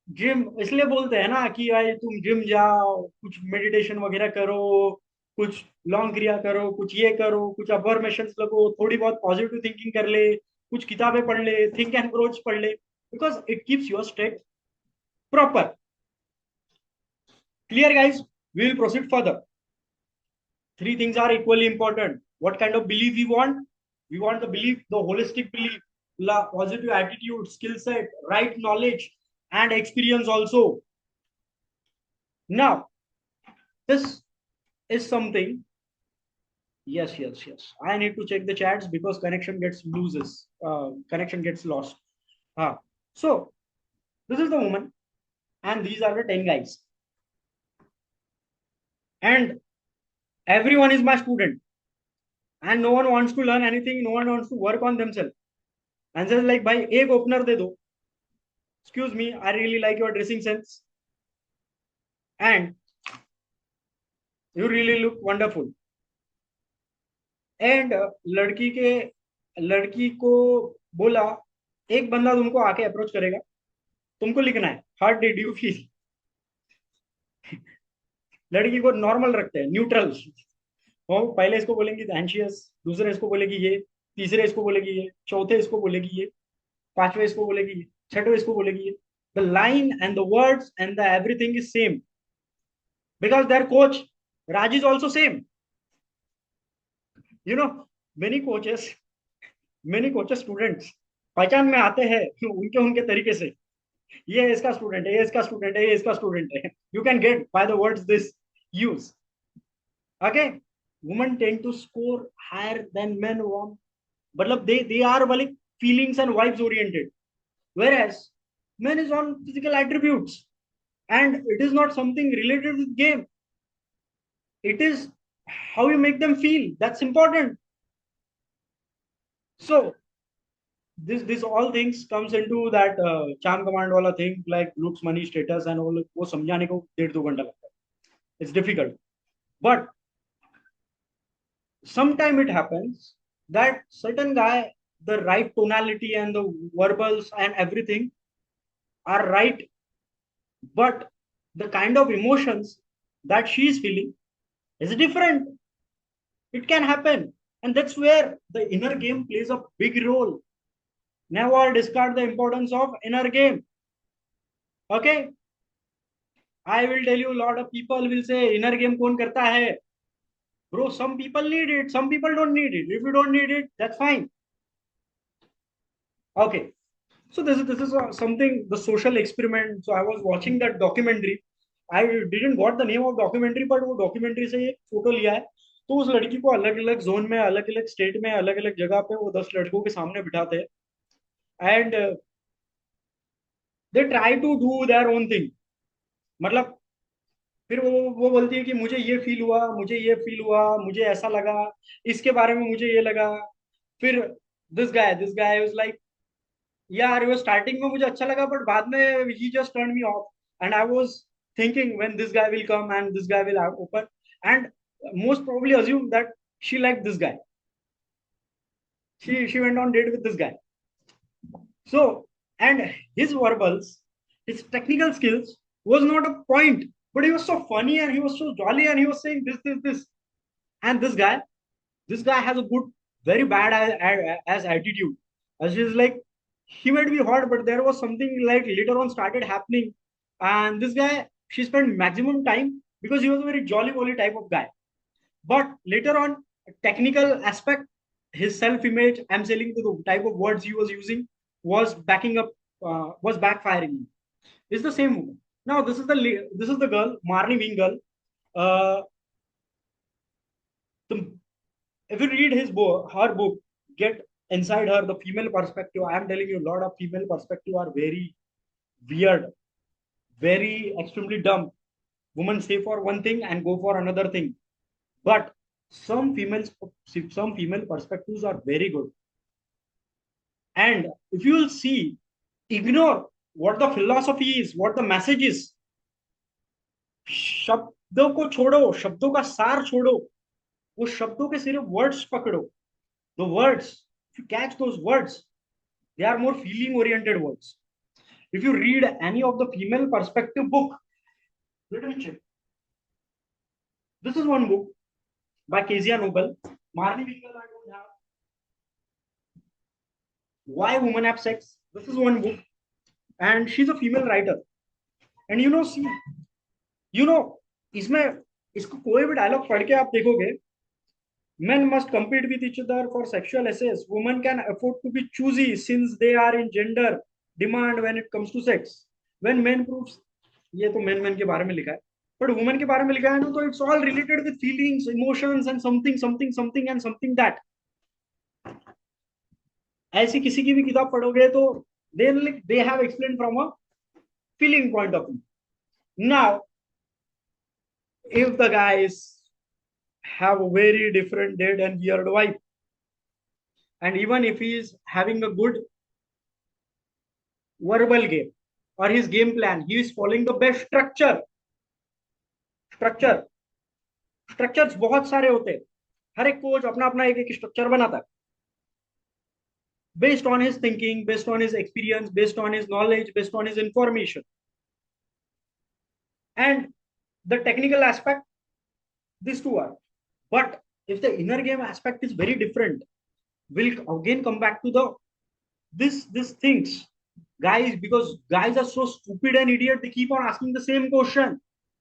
Gym इसलिए बोलते हैं ना कि भाई तुम जिम जाओ, कुछ मेडिटेशन वगैरह करो, कुछ लॉन्ग क्रिया करो, कुछ ये करो, कुछ अफर्मेशंस लगो, थोड़ी बहुत पॉजिटिव थिंकिंग कर ले, कुछ किताबें पढ़ ले, थिंक एंड ग्रोच पढ़ ले. because it keeps your state proper. Clear, guys? We will proceed further. Three things are equally important. What kind of belief we want? We want the belief, the holistic belief, positive attitude, skill set, right knowledge, and experience also. Now, this is something. Yes, yes, yes. I need to check the chats because connection gets lost. So this is the woman, and these are the 10 guys. And everyone is my student. And no one wants to learn anything, no one wants to work on themselves. And just like, bhai, ek opener de do. Excuse me, I really like your dressing sense. And you really look wonderful. And लड़की को बोला, एक बंदा तुमको आके approach करेगा, तुमको लिखना है हाउ डिड यू फील. लड़की को नॉर्मल रखते हैं, न्यूट्रल. वो पहले इसको बोलेंगे एंशियस, दूसरे इसको बोलेगी ये, तीसरे इसको बोलेगी ये, चौथे इसको बोलेगी ये, पांचवे इसको बोलेगी ये, छठवे इसको बोलेगी ये. The line and the words and the everything is same because their coach Raj is also same. You know, many coaches students पहचान में आते हैं उनके उनके तरीके से. ये इसका स्टूडेंट है, ये इसका स्टूडेंट है, ये इसका स्टूडेंट है. You can get by the words this use. Okay, women tend to score higher than men want. मतलब they are like feelings and vibes oriented, whereas men is on physical attributes, and it is not something related with game. It is how you make them feel. That's important. So this all things comes into that charm command wala thing, like looks, money, status and all. वो समझाने को 1.5-2 घंटा लगता है. It's difficult, but sometime it happens that certain guy, the right tonality and the verbals and everything are right, but the kind of emotions that she is feeling is different. It can happen, and that's where the inner game plays a big role. Never discard the importance of inner game. Okay, I will tell you, a lot of people will say inner game kaun karta hai. Bro, some people need it, some people don't need it. If you don't need it, that's fine. Okay, so this is something, the social experiment. So I was watching that documentary. I didn't got the name of documentary, but वो documentary से एक photo लिया है. तो उस लड़की को अलग अलग जोन में, अलग अलग स्टेट में, अलग अलग जगह पे वो 10 लड़कों के सामने बिठाते हैं, and they try to do their own thing. मतलब फिर वो बोलती है कि मुझे ये फील हुआ, मुझे ये फील हुआ, मुझे ऐसा लगा, इसके बारे में मुझे ये लगा. फिर दिस गाय वाज लाइक, यार वो स्टार्टिंग में मुझे अच्छा लगा, बट बाद में ही just turn me off, and I was thinking when this guy will come and this guy will open, and most probably assume that she liked this guy. She went on date with this guy. So, and his verbals, his technical skills was not a point, but he was so funny and he was so jolly and he was saying this. And this guy has a good, very bad as attitude. As he's like, he might be hot, but there was something like later on started happening. And this guy, she spent maximum time because he was a very jolly, volley type of guy. But later on, technical aspect, his self-image, I'm selling to the type of words he was using, was backing up, was backfiring. It's the same woman. Now this is the girl, Marni being girl. Uh, if you read her book, get inside her the female perspective. I am telling you, a lot of female perspective are very weird, very extremely dumb. Women say for one thing and go for another thing. But some female perspectives are very good. And if you will see, ignore what the philosophy is, what the message is. शब्दों को छोड़ो, शब्दों का सार छोड़ो, वो शब्दों के सिर्फ वर्ड्स पकड़ो. The words, if you catch those words, they are more feeling oriented words. If you read any of the female perspective book, let me check. This is one book by Kezia Noble. Marley Winkle, I don't have. Why Women Have Sex. This is one book. and she's a female writer. And इसमें इसको कोई भी dialogue पढ़ के आप देखोगे, men must compete with each other for sexual access, women can afford to be choosy since they are in gender demand when it comes to sex, when men proves, ये तो men के बारे में लिखा है, but women के बारे में लिखा है ना, तो it's all related with feelings, emotions and something and something that, ऐसी किसी की भी किताब पढ़ोगे तो they have explained from a feeling point of view. Now if the guys have a very different dead and weird wife, and even if he is having a good verbal game or his game plan, he is following the best structure structures बहुत सारे होते हैं, हर एक coach अपना अपना एक structure बनाता है, based on his thinking, based on his experience, based on his knowledge, based on his information, and the technical aspect, these two are. But if the inner game aspect is very different, we'll again come back to the this things, guys, because guys are so stupid and idiot, they keep on asking the same question,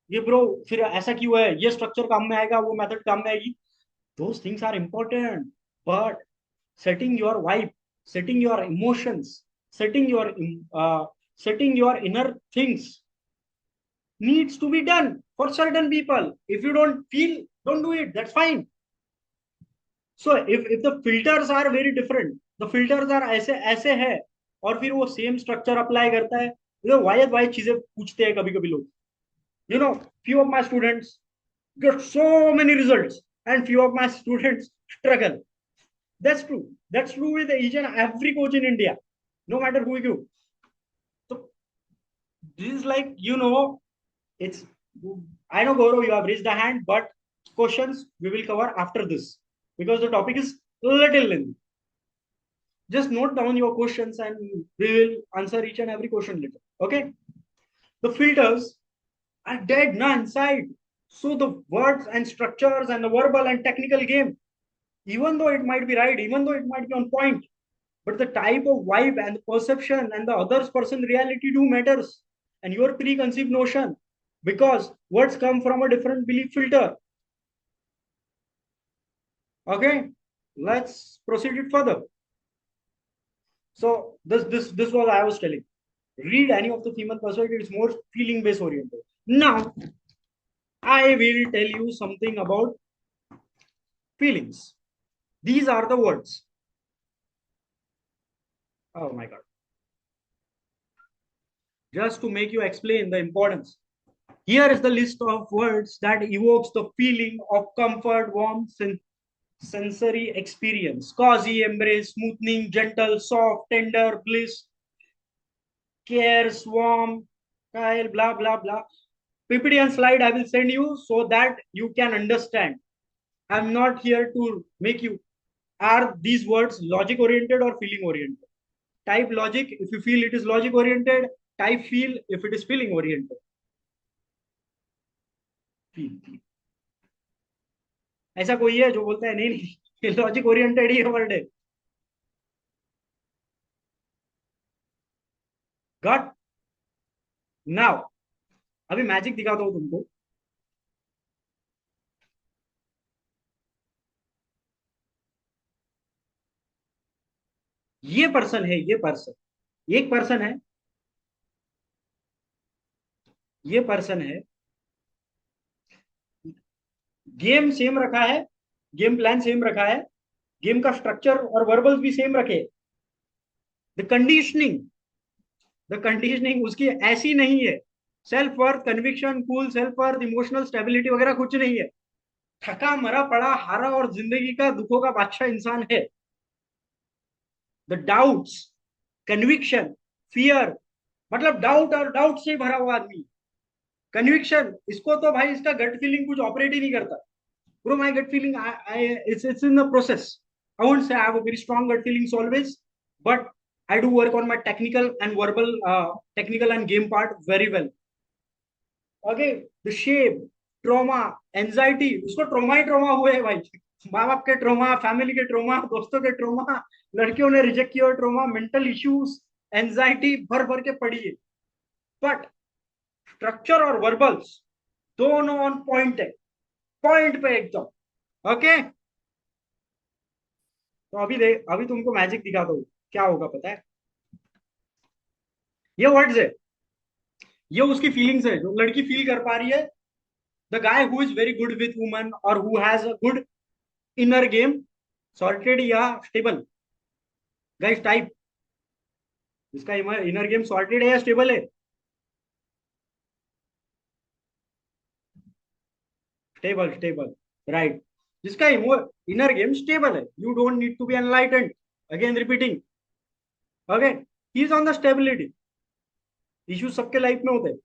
ये bro फिर ऐसा क्यों है, ये structure काम में आएगा, वो मेथड काम में आएगी. Those things are important, but setting your vibe, setting your emotions, setting your inner things needs to be done for certain people. If you don't feel, don't do it, that's fine. So if the filters are very different, the filters are ऐसे है, और फिर वो same structure apply करता है, Y चीजें पूछते हैं कभी कभी लोग. Few of my students get so many results and few of my students struggle. That's true with each and every coach in India, no matter who you. So this is like, it's, I know Gaurav, you have raised the hand, but questions we will cover after this because the topic is little lengthy. Just note down your questions and we will answer each and every question later. Okay? The filters are dead now inside. So the words and structures and the verbal and technical game, even though it might be right, even though it might be on point, but the type of vibe and the perception and the other person reality do matters, and your preconceived notion, because words come from a different belief filter. Okay, let's proceed it further. So this was I was telling. Read any of the female perspective, it's more feeling based oriented. Now I will tell you something about feelings. These are the words. Oh my God. Just to make you explain the importance. Here is the list of words that evokes the feeling of comfort, warmth, sensory experience. Cozy, embrace, smoothing, gentle, soft, tender, bliss, cares, warm, kyle, blah, blah, blah. PPT and slide I will send you so that you can understand. I'm not here to make you. Are these words logic oriented or feeling oriented? Type logic if you feel it is logic oriented. Type feel if it is feeling oriented. Feel. ऐसा कोई है जो बोलता है नहीं नहीं logic oriented ही word है. Got. Now अभी मैजिक दिखाता हूं तुमको. ये पर्सन है, ये पर्सन, एक पर्सन है, ये पर्सन है, गेम सेम रखा है, गेम प्लान सेम रखा है, गेम का स्ट्रक्चर और वर्बल्स भी सेम रखे. द कंडीशनिंग उसकी ऐसी नहीं है. Self worth, conviction, cool, self worth, emotional stability वगैरह कुछ नहीं है. थका मरा पड़ा हारा और जिंदगी का दुखों का बादशाह इंसान है. द डाउट्स, कन्विक्शन, फियर, मतलब डाउट और डाउट से भरा हुआ आदमी. कन्विक्शन, इसको तो भाई इसका गट फीलिंग कुछ ऑपरेट ही नहीं करता. Bro, my gut feeling, it's in the process. I won't say I have a very strong gut feelings always, but I do work on my technical and verbal, technical and game part very well. Okay, the shape, trauma, anxiety, उसको trauma ही trauma हुए है भाई. माँ बाप के trauma, family के trauma, दोस्तों के ट्रोमा, लड़कियों ने रिजेक्ट किया ट्रोमा, मेंटल इश्यूज, एंजाइटी भर भर के पड़ी है, बट स्ट्रक्चर और वर्बल्स दोनों ऑन पॉइंट है, पॉइंट पे एकदम। ओके, तो अभी तुमको मैजिक दिखा दो, क्या होगा पता है? ये वर्ड्स है, ये उसकी फीलिंग्स है जो लड़की फील कर पा रही है। The guy who is very good with woman और who has a good inner game, sorted या स्टेबल? गाइस टाइप, इसका इनर गेम सॉर्टेड है या स्टेबल है? Stable, stable, right. जिसका इनर गेम स्टेबल है, you don't need to be enlightened, again repeating. Okay, he is on the stability. Issue सबके life में होते हैं।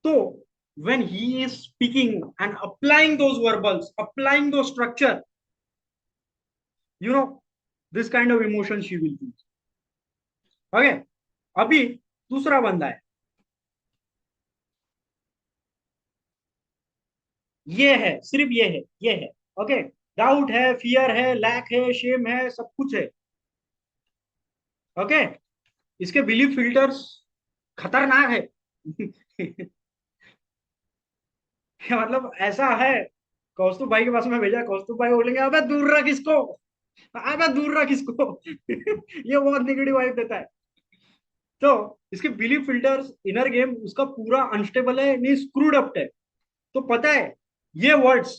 तो when he is speaking and applying those verbals, applying those structure, you know, this kind of emotion she will feel. Okay, अभी दूसरा बंदा है, ये है, सिर्फ ये है। ओके, डाउट है, फियर है, लैक है, शेम है, सब कुछ है। ओके, इसके बिलीफ फिल्टर्स खतरनाक है। मतलब ऐसा है, कौस्तुभ भाई के पास में भेजा, कौस्तुभ भाई बोलेंगे अबे दूर रख इसको, अबे दूर रख इसको। ये बहुत निगेटिव वाइब देता है। तो इसके बिलीफ फिल्टर्स, इनर गेम उसका पूरा अनस्टेबल है, नहीं स्क्रूड अप है। तो पता है ये वर्ड्स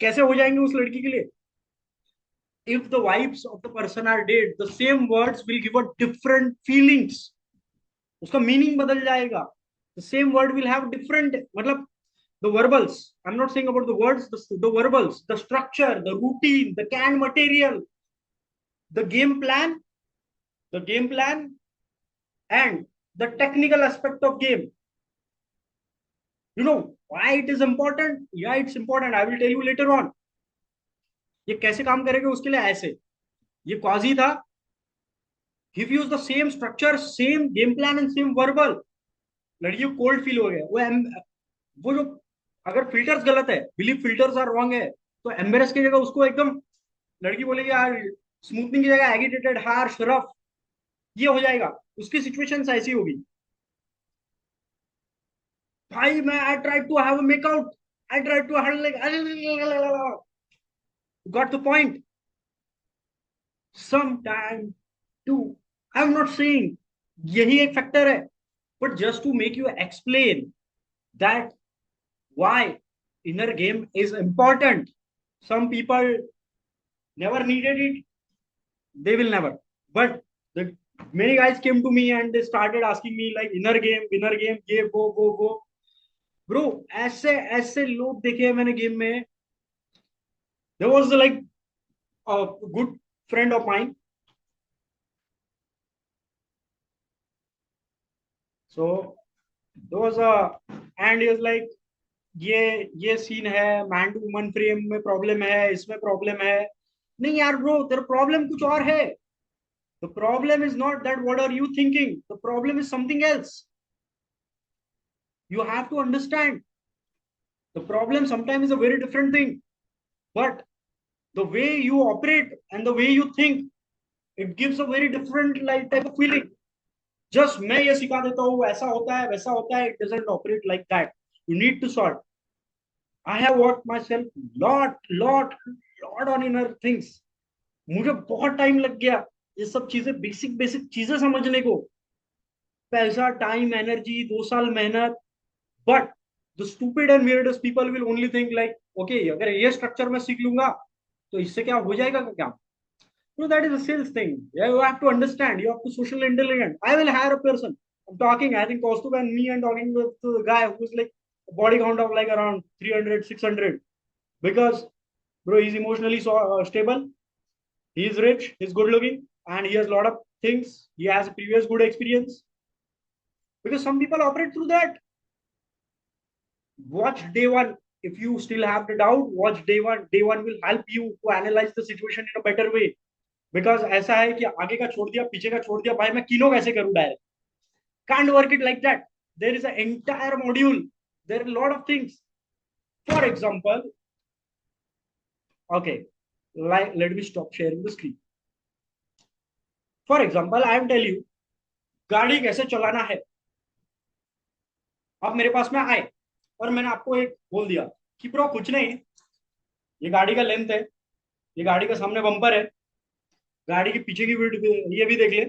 कैसे हो जाएंगे उस लड़की के लिए? If the vibes of the person are dead, the same words will give a different feelings, उसका मीनिंग बदल जाएगा। The same word will have different, मतलब the verbals, I'm not saying about the words, the verbals, the structure, the routine, the canned material, the game plan, the game plan, and the technical aspect of game. You know why it is important? Yeah, it's important, I will tell you later on। ये कैसे काम करेगा उसके लिए, ऐसे, ये quasi था, if you use the same structure, same game plan and same verbal, लड़की को कोल्ड फील हो गया, वो जो, अगर फिल्टर्स गलत है, बिलीफ फिल्टर्स आर रॉन्ग है, तो एम्बेरस की जगह उसको एकदम, लड़की बोलेगी यार, स्मूथनिंग की जगह एगिटेटेड, हार्श, रफ, ये हो जाएगा। उसकी सिचुएशन ऐसी होगी, भाई मैं I try to have make out, I try to got the point. Some time to, I am not saying यही एक फैक्टर है, but just to make you explain that why inner game is important. Some people never needed it, they will never, but the many guys came to me and they started asking me like inner game, ये वो bro, ऐसे ऐसे लोग देखे हैं मैंने game में। There was like a good friend of mine, so there was a, and he was like, ये सीन है, मैन टू वुमन फ्रेम में प्रॉब्लम है, इसमें प्रॉब्लम है। नहीं यार ब्रो, तेरा प्रॉब्लम कुछ और है। The problem is not that what are you thinking, the problem is something else. You have to understand, the problem sometimes is a very different thing, but the way you operate and the way you think, it gives a very different like type of feeling. Just मैं ये सिखा देता हूँ, ऐसा होता है, वैसा होता है, it doesn't operate like that. You need to sort. I have worked myself lot on inner things. मुझे बहुत टाइम लग गया ये सब चीजें, बेसिक बेसिक चीजें समझने को। पैसा, टाइम, एनर्जी, 2 साल मेहनत। But the stupid and weirdest people will only think like, okay, अगर ये स्ट्रक्चर में सीख लूंगा तो इससे क्या हो जाएगा क्या? No, that is a sales thing. Yeah, you have to understand, you have to social intelligent. I will hire a person, I'm talking, I think Kaustubh and me and talking with the guy who's like a body count of like around 300 600, because bro, he's emotionally so stable, he is rich, he's good looking, and he has a lot of things, he has a previous good experience. Because some people operate through that. Watch day one. If you still have the doubt, watch day one. Day one will help you to analyze the situation in a better way. Because ऐसा है कि आगे का छोड़ दिया, पीछे का छोड़ दिया, भाई मैं किलो कैसे करूं direct? Can't work it like that. There is an entire module. There are a lot of things. For example, okay, like let me stop sharing the screen. For example, I am telling you गाड़ी कैसे चलाना है। आप मेरे पास में आए और मैंने आपको एक बोल दिया कि ब्रो कुछ नहीं, ये गाड़ी का लेंथ है, ये गाड़ी का सामने बम्पर है, गाड़ी के पीछे की विड्थ ये भी देख ले,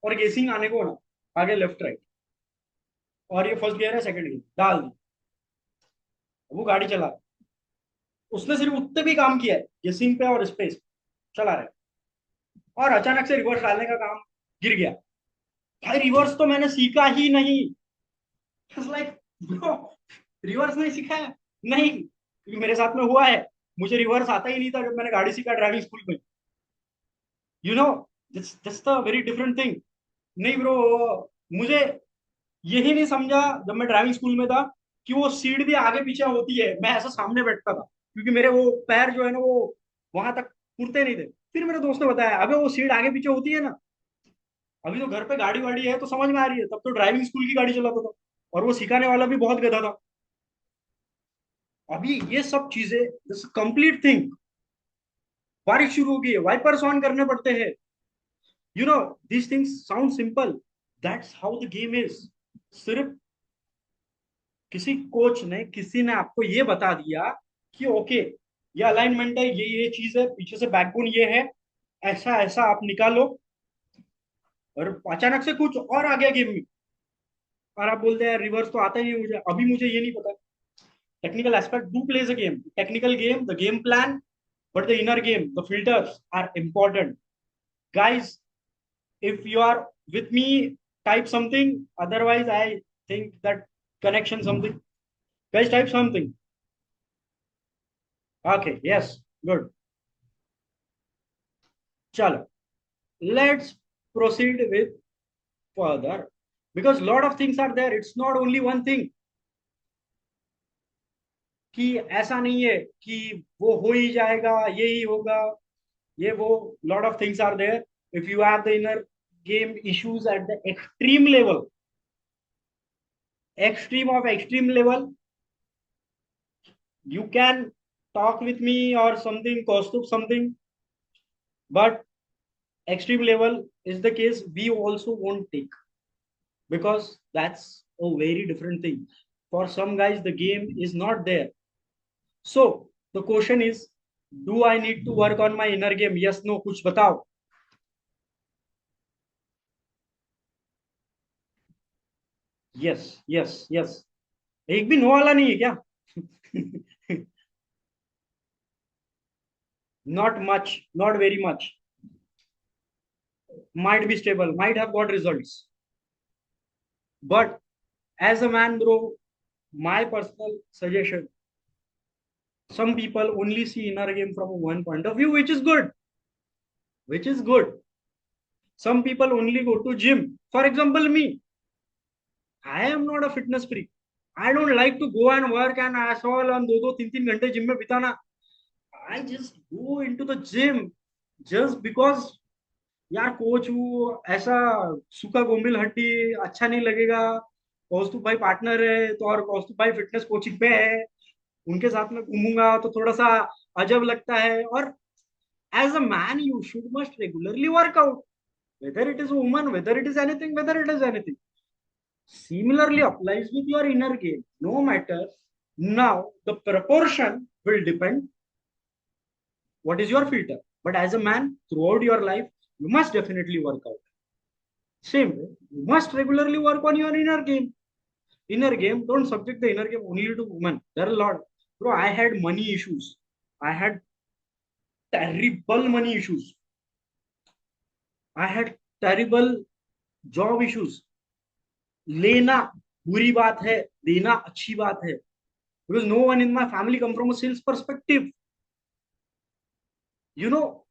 और गेसिंग आने को ना, आगे लेफ्ट राइट, और ये फर्स्ट गियर है सेकंड गियर डाल दी, वो गाड़ी चला रहा है। उसने सिर्फ उतने भी काम किया है गेसिंग पे और स्पेस चला रहा है, और अचानक से रिवर्स डालने का काम गिर गया। भाई रिवर्स तो मैंने सीखा ही नहीं। लाइक ब्रो, रिवर्स नहीं सीखा है, नहीं, क्योंकि मेरे साथ में हुआ है। मुझे रिवर्स आता ही नहीं था जब मैंने गाड़ी सीखा ड्राइविंग स्कूल में। You know, just a very different thing. नहीं ब्रो, मुझे यही नहीं समझा जब मैं ड्राइविंग स्कूल में था कि वो सीट भी आगे पीछे होती है। मैं ऐसा सामने बैठता था क्योंकि मेरे वो पैर जो है ना वो वहां तक पुरते नहीं थे। फिर मेरे दोस्त ने बताया अबे वो सीट आगे पीछे होती है ना। अभी तो घर पे गाड़ी वाड़ी है तो समझ में आ रही है, तब तो ड्राइविंग स्कूल की गाड़ी चलाता था, और वो सिखाने वाला भी बहुत गधा था। अभी ये सब चीजें, दिस कंप्लीट थिंग। बारिश शुरू हो गई है, वाइपर्स ऑन करने पड़ते हैं। You know, this things sound simple, that's how the game is. सिर्फ किसी कोच ने, किसी ने आपको ये बता दिया कि ओके ये अलाइनमेंट है, ये चीज है, पीछे से बैकबोन ये है, ऐसा ऐसा आप निकालो, और अचानक से कुछ और आ गया गेम में, और आप बोलते हैं रिवर्स तो आता ही नहीं मुझे, अभी मुझे ये नहीं पता। Technical aspect do plays a game, technical game, the game plan, but the inner game, the filters are important. Guys, if you are with me, type something. Otherwise, I think that connection something. Guys, type something. Okay, yes, good. Chalo, let's proceed with further, because lot of things are there. It's not only one thing. कि ऐसा नहीं है कि वो हो ही जाएगा, यही होगा, ये वो, lot of things are there. If you have the inner game issues at the extreme of extreme level, you can talk with me or something, costume something, but extreme level is the case we also won't take, because that's a very different thing. For some guys the game is not there. So the question is, do I need to work on my inner game? Yes, no, कुछ बताओ. Yes, yes, yes. एक भी no वाला नहीं है क्या? Not much, not very much. Might be stable, might have got results, but as a man, bro, my personal suggestion, some people only see inner game from one point of view, which is good, which is good. Some people only go to gym. For example, me, I am not a fitness freak. I don't like to go and work and asshole on 2-3 घंटे gym में बिताना. I just go into the gym just because यार coach वो ऐसा सूखा गोमिल हड्डी अच्छा नहीं लगेगा. कौस्तुभ भाई पार्टनर है तो, और कौस्तुभ भाई फिटनेस कोचिंग पे है, उनके साथ में घूमूंगा तो थोड़ा सा अजब लगता है. और as a man you should must regularly workout, whether it is a woman, whether it is anything, whether it is anything. Similarly applies with your inner game, no matter. Now the proportion will depend what is your filter, but as a man throughout your life you must definitely work out. Same way, you must regularly work on your inner game. Inner game, don't subject the inner game only to women. There are a lot. Bro, I had money issues. I had terrible money issues. I had terrible job issues. लेना बुरी बात है, देना अच्छी बात है. Because no one in my family come from a sales perspective. You know,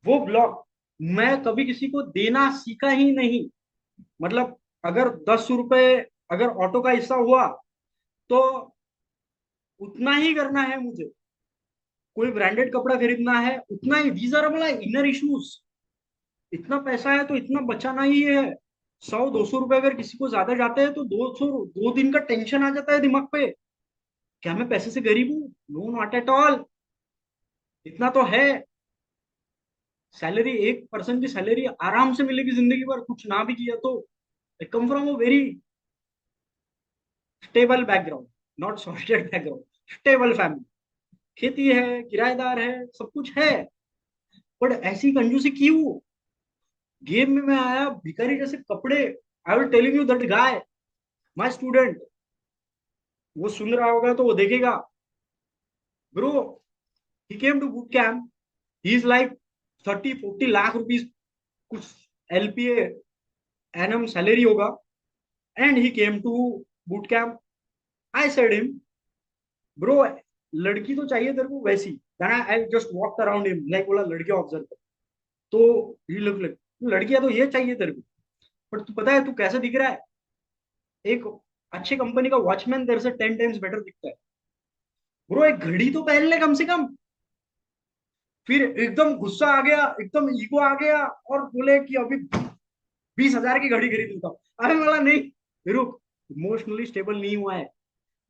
वो blog, मैं कभी किसी को देना सीखा ही नहीं. मतलब अगर 10 रुपए अगर ऑटो का हिस्सा हुआ तो उतना ही करना है मुझे. कोई ब्रांडेड कपड़ा खरीदना है उतना ही. दीज आर बोला इनर इश्यूज. इतना पैसा है तो इतना बचाना ही है. 100-200 रुपए अगर किसी को ज्यादा जाते हैं तो 2 दिन का टेंशन आ जाता है दिमाग पे. क्या मैं पैसे से गरीब हूँ? No, not at all. इतना तो है. सैलरी, एक पर्सन की सैलरी आराम से मिलेगी जिंदगी भर, कुछ ना भी किया तो। I come from a very stable background, not sorted background, stable family, खेती है, किराएदार है, सब कुछ है। बट ऐसी कंजूसी क्यों? गेम में मैं आया भिखारी जैसे कपड़े। I will telling you that guy, my student, वो सुन रहा होगा तो वो देखेगा। Bro, he came to boot camp, he is like 30-40 lakh rupees कुछ एलपीए एनम सैलरी होगा, and he came to boot camp. I said him, bro, लड़की तो चाहिए तेरे को वैसी। Then I just walked around him, like बोला लड़कियां ऑब्जर्व कर। तो ही लुक लाइक, लड़कियां तो ये चाहिए तेरे को, पर तू पता है तू कैसे दिख रहा है? एक अच्छे कंपनी का वॉचमैन तेरे से 10 टाइम्स बेटर दिखता है। ब्रो, एक घड़ी तो पहन ले कम से कम। फिर एकदम गुस्सा आ गया, एकदम ईगो आ गया, और बोले कि अभी 20,000 की घड़ी खरीद लेता हूँ। अरे बोला नहीं, रुक, इमोशनली स्टेबल नहीं हुआ है।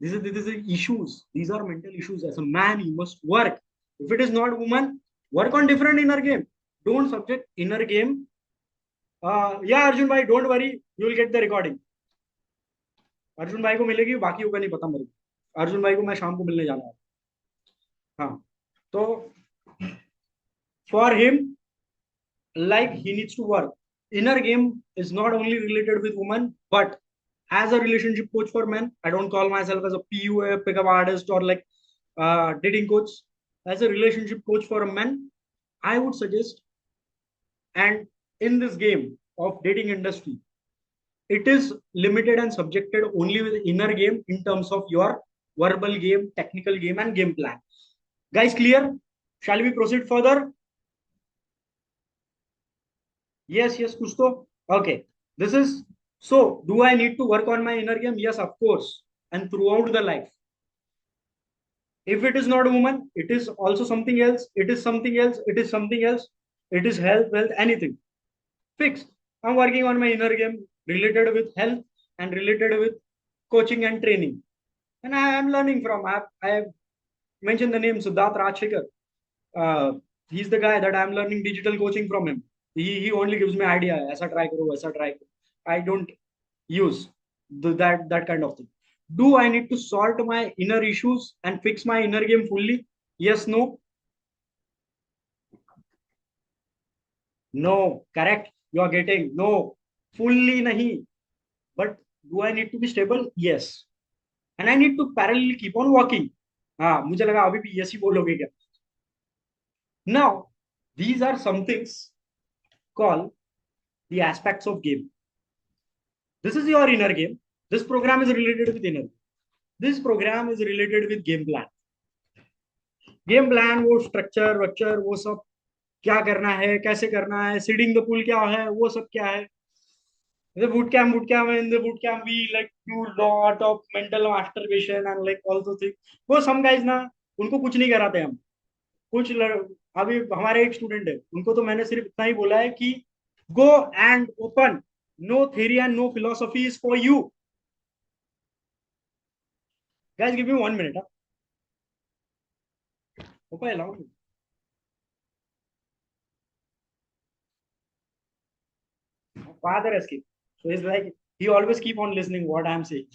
This is issues. These are mental issues. As a man, you must work. If it is not woman, work on different inner game. Don't subject inner game. Yeah, Arjun bhai, don't worry. You will get the recording. Arjun भाई को मिलेगी, बाकियों का नहीं पता मेरे को। अर्जुन भाई को मैं शाम को मिलने जाना है। हाँ, तो for him, like he needs to work. Inner game is not only related with women, but as a relationship coach for men. I don't call myself as a PUA, pickup artist, or like dating coach. As a relationship coach for a man, I would suggest, and in this game of dating industry, it is limited and subjected only with inner game in terms of your verbal game, technical game, and game plan. Guys, clear? Shall we proceed further? Yes, yes, kuch to. Okay. This is, so. Do I need to work on my inner game? Yes, of course. And throughout the life. If it is not a woman, it is also something else. It is something else. It is something else. It is health, wealth, anything. Fixed. I'm working on my inner game related with health and related with coaching and training. And I am learning from. I have mentioned the name Siddharth Rajshekar. uh, he's the guy that I'm learning digital coaching from him. He only gives me idea. ऐसा try करो, वैसा try करो. I don't use that kind of thing. Do I need to sort my inner issues and fix my inner game fully? Yes, no, no. Correct. You are getting no fully nahi. But do I need to be stable? Yes. And I need to parallelly keep on working. हाँ, मुझे लगा अभी भी yes ही बोलोगे क्या? Now, these are some things called the aspects of game. This is your inner game. This program is related with inner. This program is related with game plan. Game plan, वो structure वक्चर, वो सब क्या करना है, कैसे करना है, seeding the पुल क्या है, वो सब क्या है। The boot camp, in the boot camp we like do lot of mental masturbation and like all those things. वो some guys ना, उनको कुछ नहीं कराते हम। अभी हमारे एक स्टूडेंट है, उनको तो मैंने सिर्फ इतना ही बोला है कि go and open, no theory and no philosophy is for you. Guys, give me 1 minute. Huh? Hope I allow you. Father escape. So he's like, he always keep on listening what I'm saying.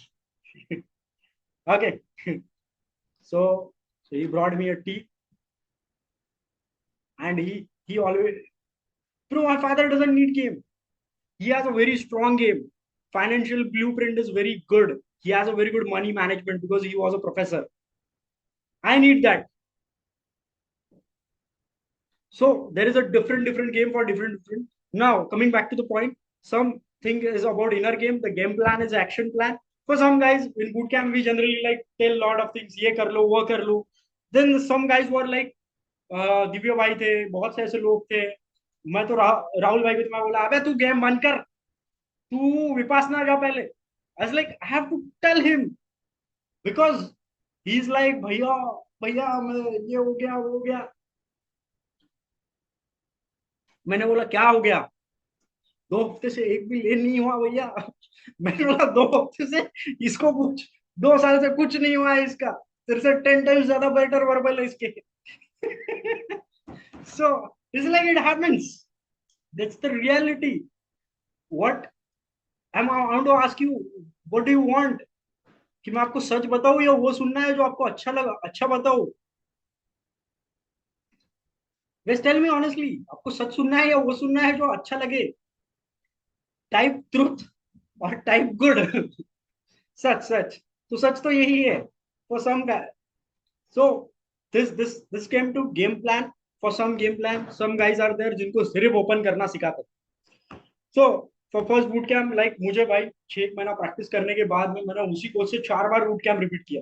Okay. So he brought me a tea, and he always, bro, my father doesn't need game. He has a very strong game. Financial blueprint is very good. He has a very good money management because he was a professor. I need that. So there is a different game for different. Now coming back to the point, something is about inner game. The game plan is action plan. For some guys in boot camp, we generally like tell a lot of things. ये कर लो, वो कर लो. Then some guys were like, Divya भाई थे, बहुत से ऐसे लोग थे। मैं तो राहुल भाई को तो मैं बोला, अबे तू गेम बंद कर, तू विपासना जा पहले। I was like, I have to tell him because he's like, भैया भैया मैं ये हो गया वो हो गया। मैंने बोला क्या हो गया? 2 हफ्ते से एक भी लेन नहीं हुआ भैया। मैंने बोला 2 हफ्ते से इसको पूछ, 2 साल से कुछ नहीं हुआ है इसका, तेरे से 10 टाइम्स ज्यादा बेटर वर्बल है इसके। सो It's like it happens. That's the reality. What I want to ask you, what do you want? कि मैं आपको सच बताऊं या वो सुनना है जो आपको अच्छा लगा, अच्छा बताओ? Just tell me honestly, आपको सच सुनना है या वो सुनना है जो अच्छा लगे? टाइप ट्रुथ और टाइप गुड. सच सच. तो सच तो यही है for some guy. So this came to game plan. For some game plan, some guys are there जिनको सिर्फ ओपन करना सिखाते. So for first boot camp, like मुझे भाई 6 महीना प्रैक्टिस करने के बाद में मैंने उसी कोच से 4 बार बूट कैंप रिपीट किया.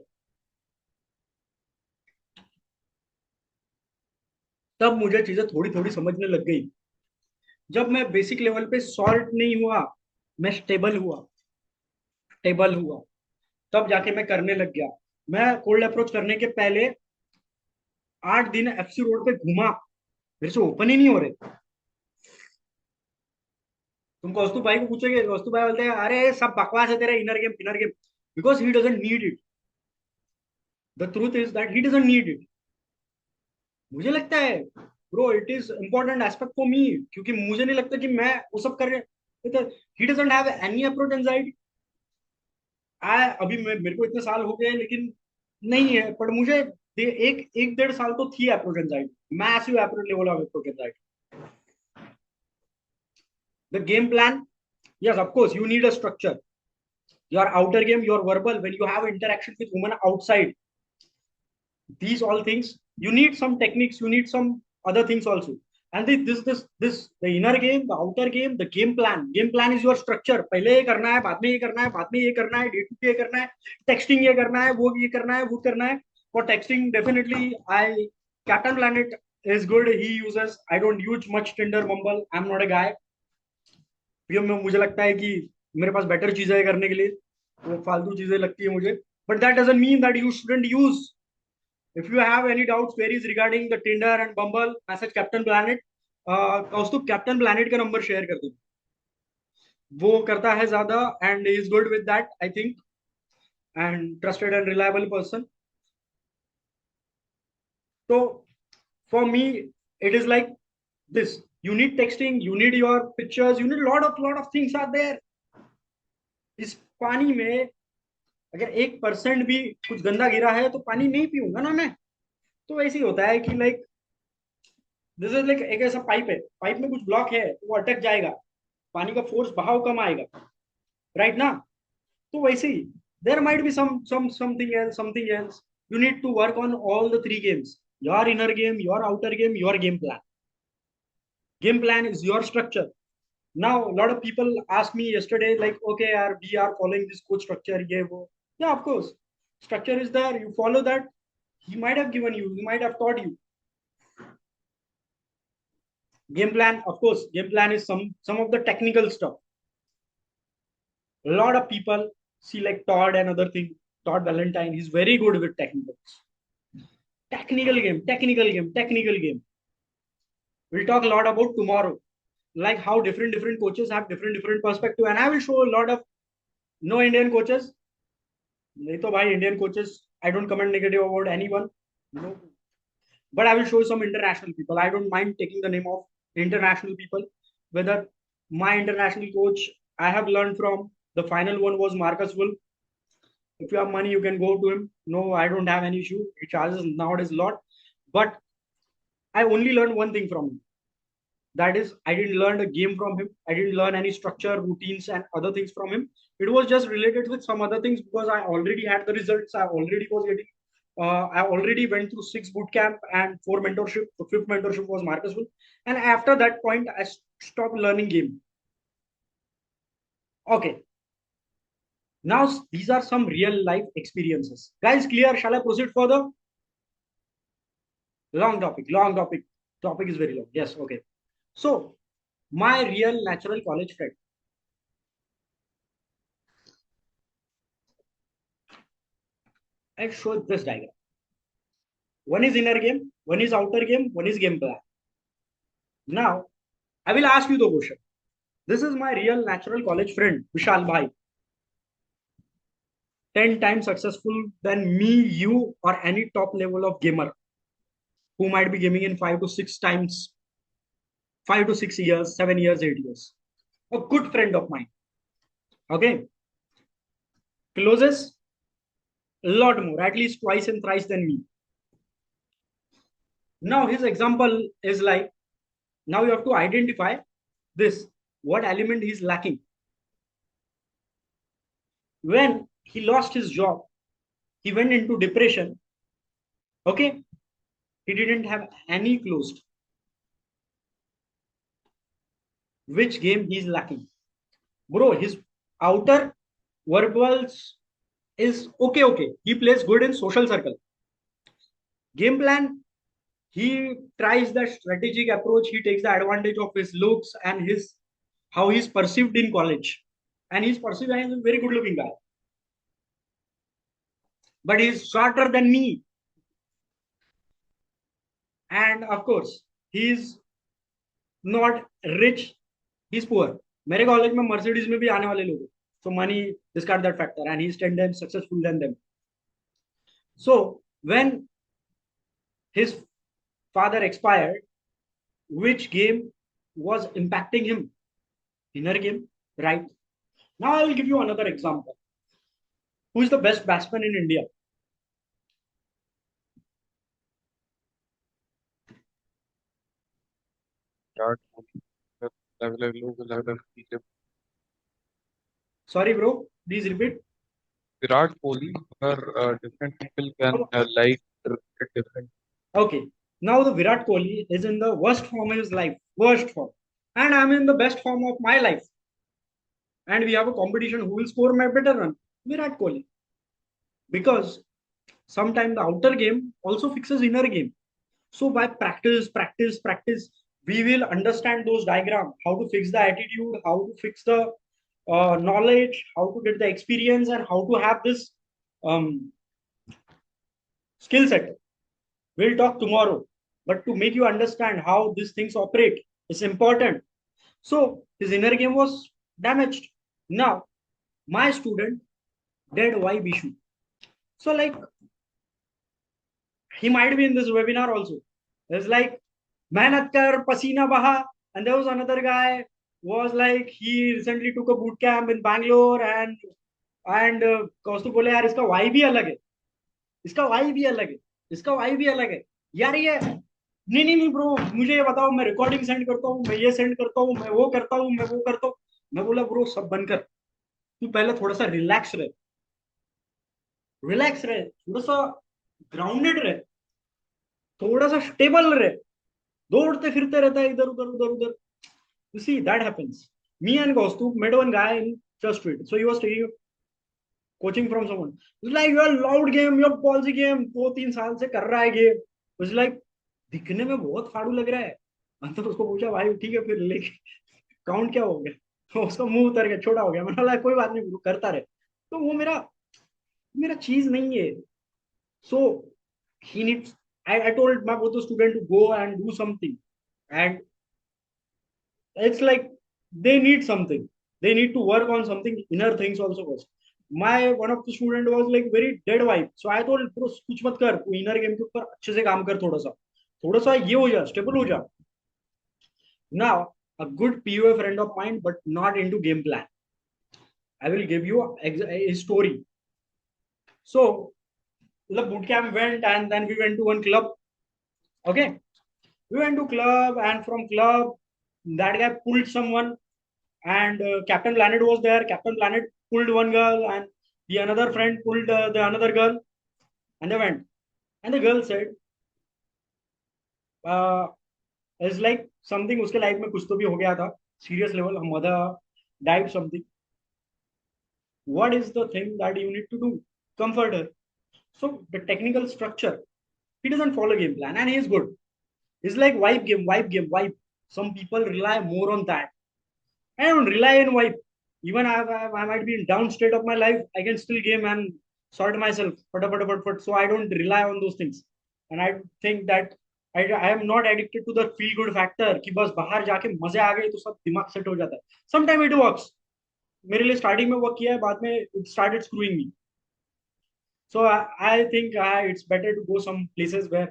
तब मुझे चीजें थोड़ी थोड़ी समझने लग गई. जब मैं बेसिक लेवल पे सॉल्ट नहीं हुआ, मैं स्टेबल हुआ, तब जाके मैं करने लग गया. मैं कोल्ड अप्रोच करने के पहले 8 दिन एफसी रोड पे घूमा, मेरे से ओपन ही नहीं हो रहे. तुम कौस्तुभ भाई को पूछोगे, कौस्तुभ भाई बोलते हैं अरे सब बकवास है तेरा inner game. Because he doesn't need it. The truth is that he doesn't need it. मुझे लगता है bro it is important aspect for me, क्योंकि मुझे नहीं लगता कि मैं वो सब कर रहे. He doesn't have any approach anxiety. अभी मेरे को इतने साल हो गए लेकिन नहीं है, पर मुझे एक एक 1.5 साल तो थी approach anxiety, massive approach level of approach anxiety. The game plan, yes of course you need a structure. Your outer game, your verbal, when you have interaction with women outside, these all things, you need some techniques, you need some other things also. And the inner game, the outer game, the game plan is your structure. पहले ये करना है, बाद में ये करना है, बाद में ये करना है, डे टू डे करना है, टेक्सटिंग ये करना है, वो ये करना है, वो करना है. For texting, definitely I Captain Planet is good. He uses, I don't use much Tinder, Mumble. I'm not a guy. मुझे लगता है कि मेरे पास बेटर चीजें है करने के लिए, वो फालतू चीजें लगती है मुझे. But that doesn't mean that you shouldn't use. If you have any doubts, queries regarding the Tinder and Bumble, message Captain Planet. उसको कैप्टन प्लैनेट का नंबर शेयर कर दो, वो करता है ज्यादा and is good with that I think, and trusted and reliable person. तो for me it is like this. You need texting, you need your pictures, you need lot of things are there. इस पानी में अगर 1% भी कुछ गंदा गिरा है तो पानी नहीं पीऊंगा ना मैं. तो ऐसे ही होता है कि लाइक दिस इज लाइक एक ऐसा पाइप है, पाइप में कुछ ब्लॉक है तो वो अटक जाएगा, पानी का फोर्स बहाव कम आएगा, राइट ना? तो वैसे ही there might be something else. You need to work on all the 3 games. Your inner game, your outer game, your game plan. Game plan is your structure. Now a lot of people asked me yesterday like, okay yaar, we are following this coach structure, yeah wo. Yeah, of course structure is there, you follow that. He might have given you, he might have taught you. Game plan, of course game plan is some of the technical stuff. A lot of people see like Todd and other thing. Todd Valentine, he's very good with technicals. Technical game. We'll talk a lot about tomorrow, like how different coaches have different perspective, and I will show a lot of no Indian coaches. नहीं तो भाई Indian coaches, I don't comment negative about anyone, no, but I will show some international people. I don't mind taking the name of international people. Whether my international coach I have learned from, the final one was Marcus Wolf. If you have money, you can go to him. No, I don't have any issue. He charges nowadays a lot, but I only learned one thing from him. That is, I didn't learn a game from him. I didn't learn any structure, routines, and other things from him. It was just related with some other things because I already had the results. I already was getting. I already went through 6 boot camp and 4 mentorship. The 5th mentorship was Marcus Wolf, and after that point, I stopped learning game. Okay, now these are some real life experiences, guys. Clear? Shall I proceed further? Long topic. Long topic. Topic is very long. Yes. Okay. So my real natural college friend. I'll show this diagram. One is inner game, one is outer game, one is game plan. Now, I will ask you the question. This is my real natural college friend, Vishal Bhai. 10 times successful than me, you, or any top level of gamer who might be gaming in 5 to 6 times. 5 to 6 years, 7 years, 8 years. A good friend of mine. Okay. Closes a lot more, at least twice and thrice than me. Now his example is like, now you have to identify this, what element he's lacking. When he lost his job, he went into depression. Okay. He didn't have any closed. Which game he's lacking? Bro, his outer verbals is okay, okay. He plays good in social circle. Game plan, he tries the strategic approach. He takes the advantage of his looks and his how he's perceived in college. And he's perceived as a very good looking guy. But he's shorter than me. And of course, he's not rich, he's poor. मेरे college में Mercedes में भी आने वाले लोग, so money discard that factor, and he's 10 times successful than them. So when his father expired, which game was impacting him? Inner game, right? Now I will give you another example. Who is the best batsman in India? Virat Kohli. Level. Sorry bro, please repeat. Virat Kohli, where different people can like different. Okay, now the Virat Kohli is in the worst form of his life, worst form, and I'm in the best form of my life, and we have a competition who will score my better run. Virat Kohli, because sometimes the outer game also fixes inner game. So by practice, we will understand those diagrams, how to fix the attitude, how to fix the knowledge, how to get the experience, and how to have this um, skill set. We'll talk tomorrow. But to make you understand how these things operate is important. So his inner game was damaged. Now, my student did Y Bishu. So like he might be in this webinar also. It's like mehnat kar, pasina baha, and there was another guy was like he recently took a boot camp in Bangalore and कौस्तुभ बोले यार इसका Y भी अलग है, इसका Y भी अलग है, इसका वाई भी अलग है यार ये नहीं ब्रो, मुझे ये बताओ, मैं रिकॉर्डिंग सेंड करता हूँ, मैं ये सेंड करता हूँ, मैं वो करता हूँ, मैं वो करता हूँ. मैं बोला ब्रो सब बनकर तू पहले थोड़ा सा रिलैक्स रहे, थोड़ा सा ग्राउंडेड रहे, थोड़ा सा स्टेबल रहे. दौड़ते फिरते रहता है इधर उधर उधर उधर. You see, that happens. Me and Kaustubh met one guy in Just Street. So he was taking coaching from someone. He's like, you're loud game, you're ballsy game. 2-3 साल से कर रहा है गेम. He's like, दिखने में बहुत फाड़ू लग रहा है. मैंने तो उसको पूछा भाई ठीक है फिर लेके काउंट क्या हो गया, तो उसका मुंह उतर गया, छोटा हो गया. मैंने बोला कोई बात नहीं करता रहे. तो वो मेरा मेरा चीज नहीं है. So he needs. I told my both the student to go and do something, and it's like they need something. They need to work on something inner things also first. My one of the student was like very dead vibe. So I told bro कुछ मत कर, तू inner game के ऊपर अच्छे से काम कर, थोड़ा सा ये हो जा, स्टेबल हो जा. Now a good POA friend of mine, but not into game plan. I will give you a story. So the boot camp went, and then we went to one club. Okay, we went to club, and from club that guy pulled someone, and Captain Planet was there. Captain Planet pulled one girl, and the another friend pulled the another girl, and they went. And the girl said, uh, "It's like something उसके life में कुछ तो भी हो गया था, serious level. Her mother died something. What is the thing that you need to do? Comfort her." So the technical structure, he doesn't follow game plan, and he is good. It's like wipe. Some people rely more on that. I don't rely on wipe. Even I might be in down state of my life, I can still game and sort myself. So I don't rely on those things. And I think that I am not addicted to the feel good factor कि बस बाहर जाके मजे आ गए तो सब दिमाग set हो जाता है. Sometimes it works. मेरे लिए स्टार्टिंग में वर्क किया है, बाद में it started screwing me. So I think it's better to go some places where.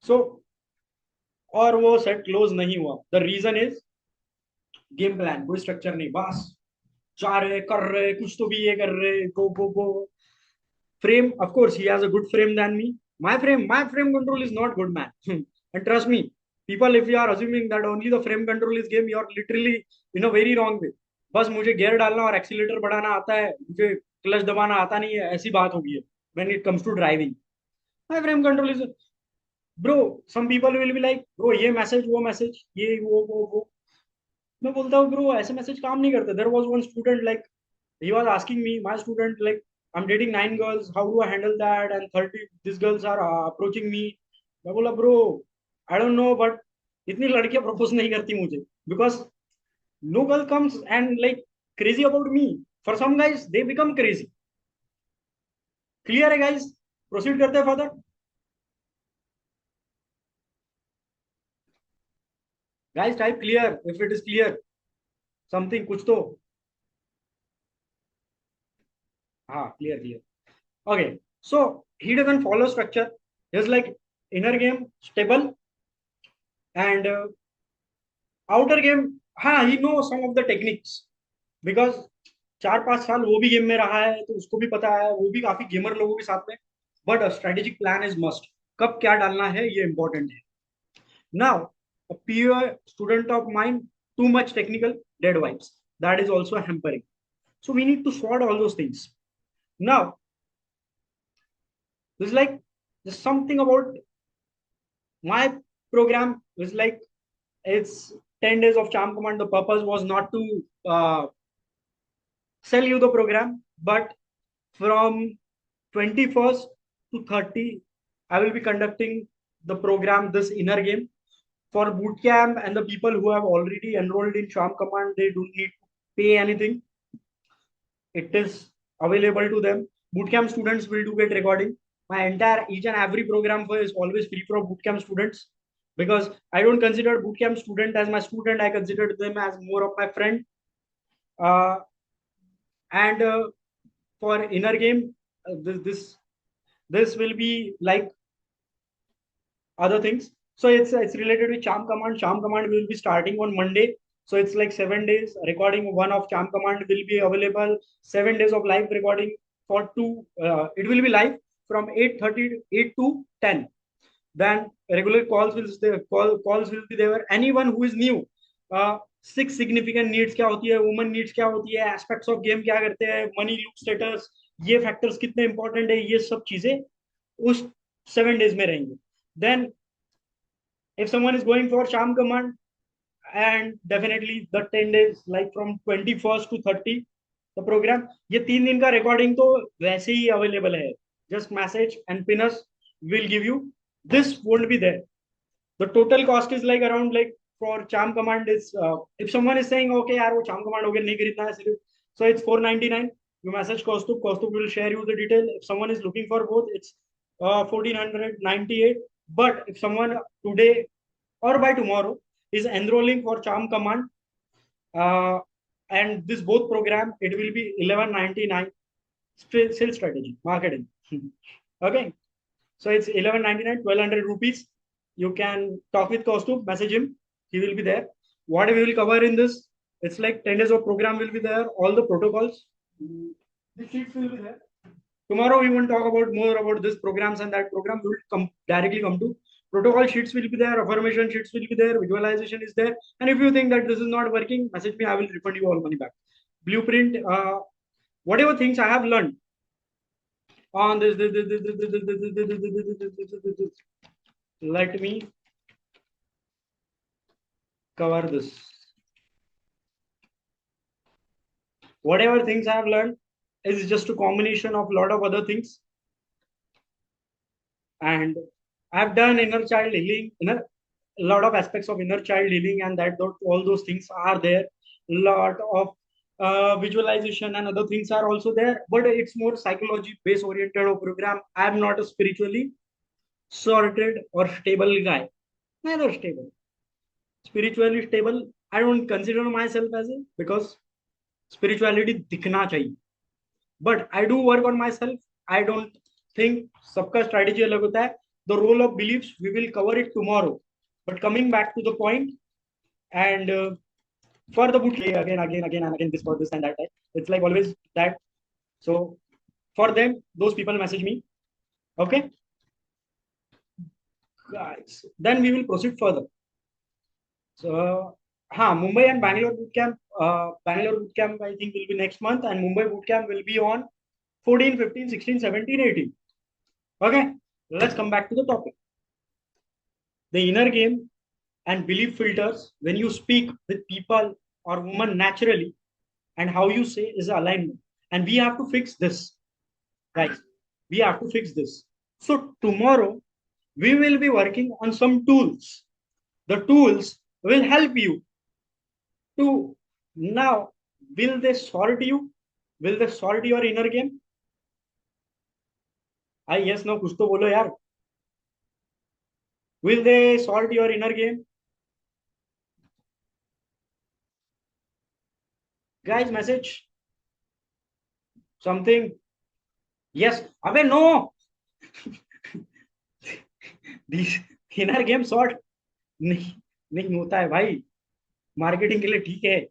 So और वो सेट क्लोज नहीं हुआ. The reason is game plan, कोई स्ट्रक्चर नहीं, बस जा रहे कर रहे, कुछ तो भी ये कर रहे, गो. Frame, of course, he has a good frame than me. My frame control is not good, man. And trust me, people, if you are assuming that only the frame control is game, you are literally in a very wrong way. बस मुझे gear डालना और accelerator बढ़ाना आता है, मुझे clutch दबाना आता नहीं है, ऐसी बात होगी है when it comes to driving. My frame control is, bro, some people will be like, bro, ये मैसेज वो मैसेज ये वो. मैं बोलता हूँ ब्रो ऐसे मैसेज काम नहीं करते. There was one student like he was asking me, my student, like, I'm dating 9 girls, how do I handle that, and 30 these girls are approaching me. मैं बोला bro, I don't know, but इतनी लड़कियां propose नहीं करती मुझे, because no girl comes and like crazy about me. For some guys they become crazy. Clear है guys? Proceed करते हैं further. Guys type clear if it is clear, something कुछ तो. हाँ, clear clear. Okay, so he doesn't follow structure. He's like inner game stable and outer game. हाँ, he knows some of the techniques because 4-5 साल वो भी game में रहा है, तो उसको भी पता है, वो भी काफी गेमर लोगों के साथ में. But a strategic plan is must. कब क्या डालना है ये इंपॉर्टेंट है. Now a pure student of mine, too much technical, dead vibes, that is also hampering. So we need to sort all those things. Now there's like there's something about my program is like it's 10 days of charm command. The purpose was not to sell you the program, but from 21st to 30 I will be conducting the program, this inner game, for bootcamp. And the people who have already enrolled in charm command, they don't need to pay anything. It is available to them. Bootcamp students will do get recording. My entire each and every program for is always free for bootcamp students, because I don't consider bootcamp student as my student. I consider them as more of my friend. Uh, and for inner game, this will be like other things. So it's related with charm command. Charm command will be starting on Monday. So it's like 7 days. Recording one of charm command will be available. 7 days of live recording for two. It will be live from 8:30 to 8 to 10. Then regular calls will be there. Anyone who is new, 6 significant needs क्या होती है, woman needs क्या होती है, aspects of game क्या करते हैं, money loop status, ये factors कितने important है, ये सब चीजें उस 7 days में रहेंगे. Then if someone is going for charm command, and definitely the 10 days, like from 21st to 30, the program, ये 3 दिन का recording तो वैसे ही available है. Just message and pin us, will give you. This won't be there. The total cost is like around, like, for charm command is if someone is saying okay यार वो charm command हो गया नहीं खरीदना है सिर्फ, so it's 499. You message Kaustubh will share you the detail. If someone is looking for both, it's 1498. But if someone today or by tomorrow is enrolling for charm command, uh, and this both program, it will be 1199. Sales strategy marketing. Okay, so it's 1199, 1200 rupees. You can talk with Kaustubh, message him. He will be there. What we will cover in this, it's like 10 days of program will be there. All the protocols. The sheets will be there. Tomorrow we won't talk about more about this programs and that program. We will directly come to protocol sheets will be there. Affirmation sheets will be there. Visualization is there. And if you think that this is not working, message me. I will refund you all money back. Blueprint. Whatever things I have learned on this. Let me cover this. Whatever things I have learned is just a combination of a lot of other things. And I've done inner child healing, a lot of aspects of inner child healing, and that all those things are there. A lot of visualization and other things are also there, but it's more psychology based oriented program. I'm not a spiritually sorted or stable guy. Neither stable. Spiritually stable, I don't consider myself as a, because spirituality दिखना चाहिए. But I do work on myself. I don't think सबका strategy अलग होता है. The role of beliefs we will cover it tomorrow. But coming back to the point, and for the boot again, this for this and that, it's like always that. So for them, those people message me. Okay, guys. Then we will proceed further. So, Mumbai and Bangalore boot camp. Bangalore boot camp I think will be next month, and Mumbai boot camp will be on 14, 15, 16, 17, 18. Okay, let's come back to the topic. The inner game and belief filters when you speak with people or women naturally, and how you say is alignment. And we have to fix this, guys. We have to fix this. So tomorrow we will be working on some tools. The tools will help you to now. Will they sort you? Will they sort your inner game? I yes no कुछ तो बोलो यार. Will they sort your inner game? Guys, message something. Yes. अबे no. This inner game sort नहीं नहीं होता है भाई. मार्केटिंग के लिए ठीक है.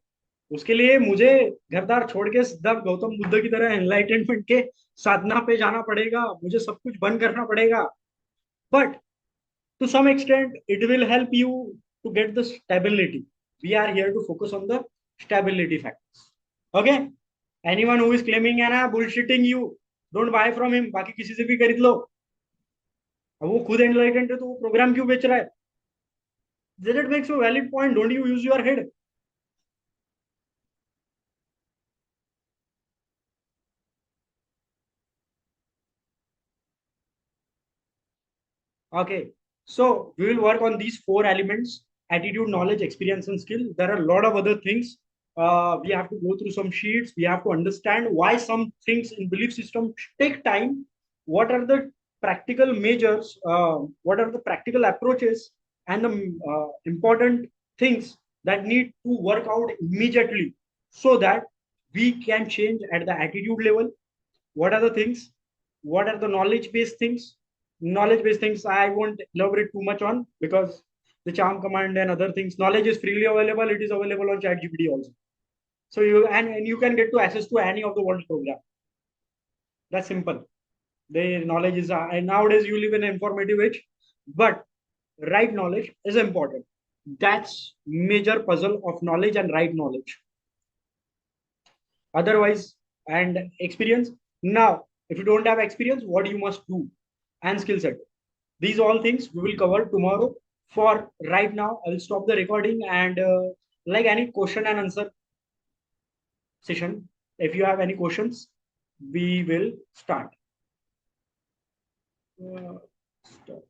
उसके लिए मुझे घरदार छोड़ के सीधा गौतम बुद्ध की तरह एनलाइटनमेंट के साधना पे जाना पड़ेगा. मुझे सब कुछ बंद करना पड़ेगा. But to some extent it will help you to get the stability. We are here to focus on the stability factors. Okay, anyone who is claiming and bullshitting you, don't buy from him. बाकी किसी से भी खरीद लो. अब वो खुद enlightened है तो वो प्रोग्राम क्यों बेच रहा है? That makes a valid point. Don't you use your head? Okay, so we will work on these four elements: attitude, knowledge, experience, and skill. There are a lot of other things. We have to go through some sheets. We have to understand why some things in belief system take time. What are the practical measures? What are the practical approaches and the important things that need to work out immediately so that we can change at the attitude level? What are the things? What are the knowledge based things? Knowledge based things I won't elaborate too much on, because the charm command and other things, knowledge is freely available. It is available on ChatGPT also. So and you can get to access to any of the world program. That's simple. The knowledge is and nowadays you live in an informative age, but right knowledge is important. That's major puzzle of knowledge and right knowledge. Otherwise, and experience. Now, if you don't have experience, what you must do, and skill set. These all things we will cover tomorrow. For right now, I'll stop the recording, and like any question and answer session, if you have any questions, we will start. Stop.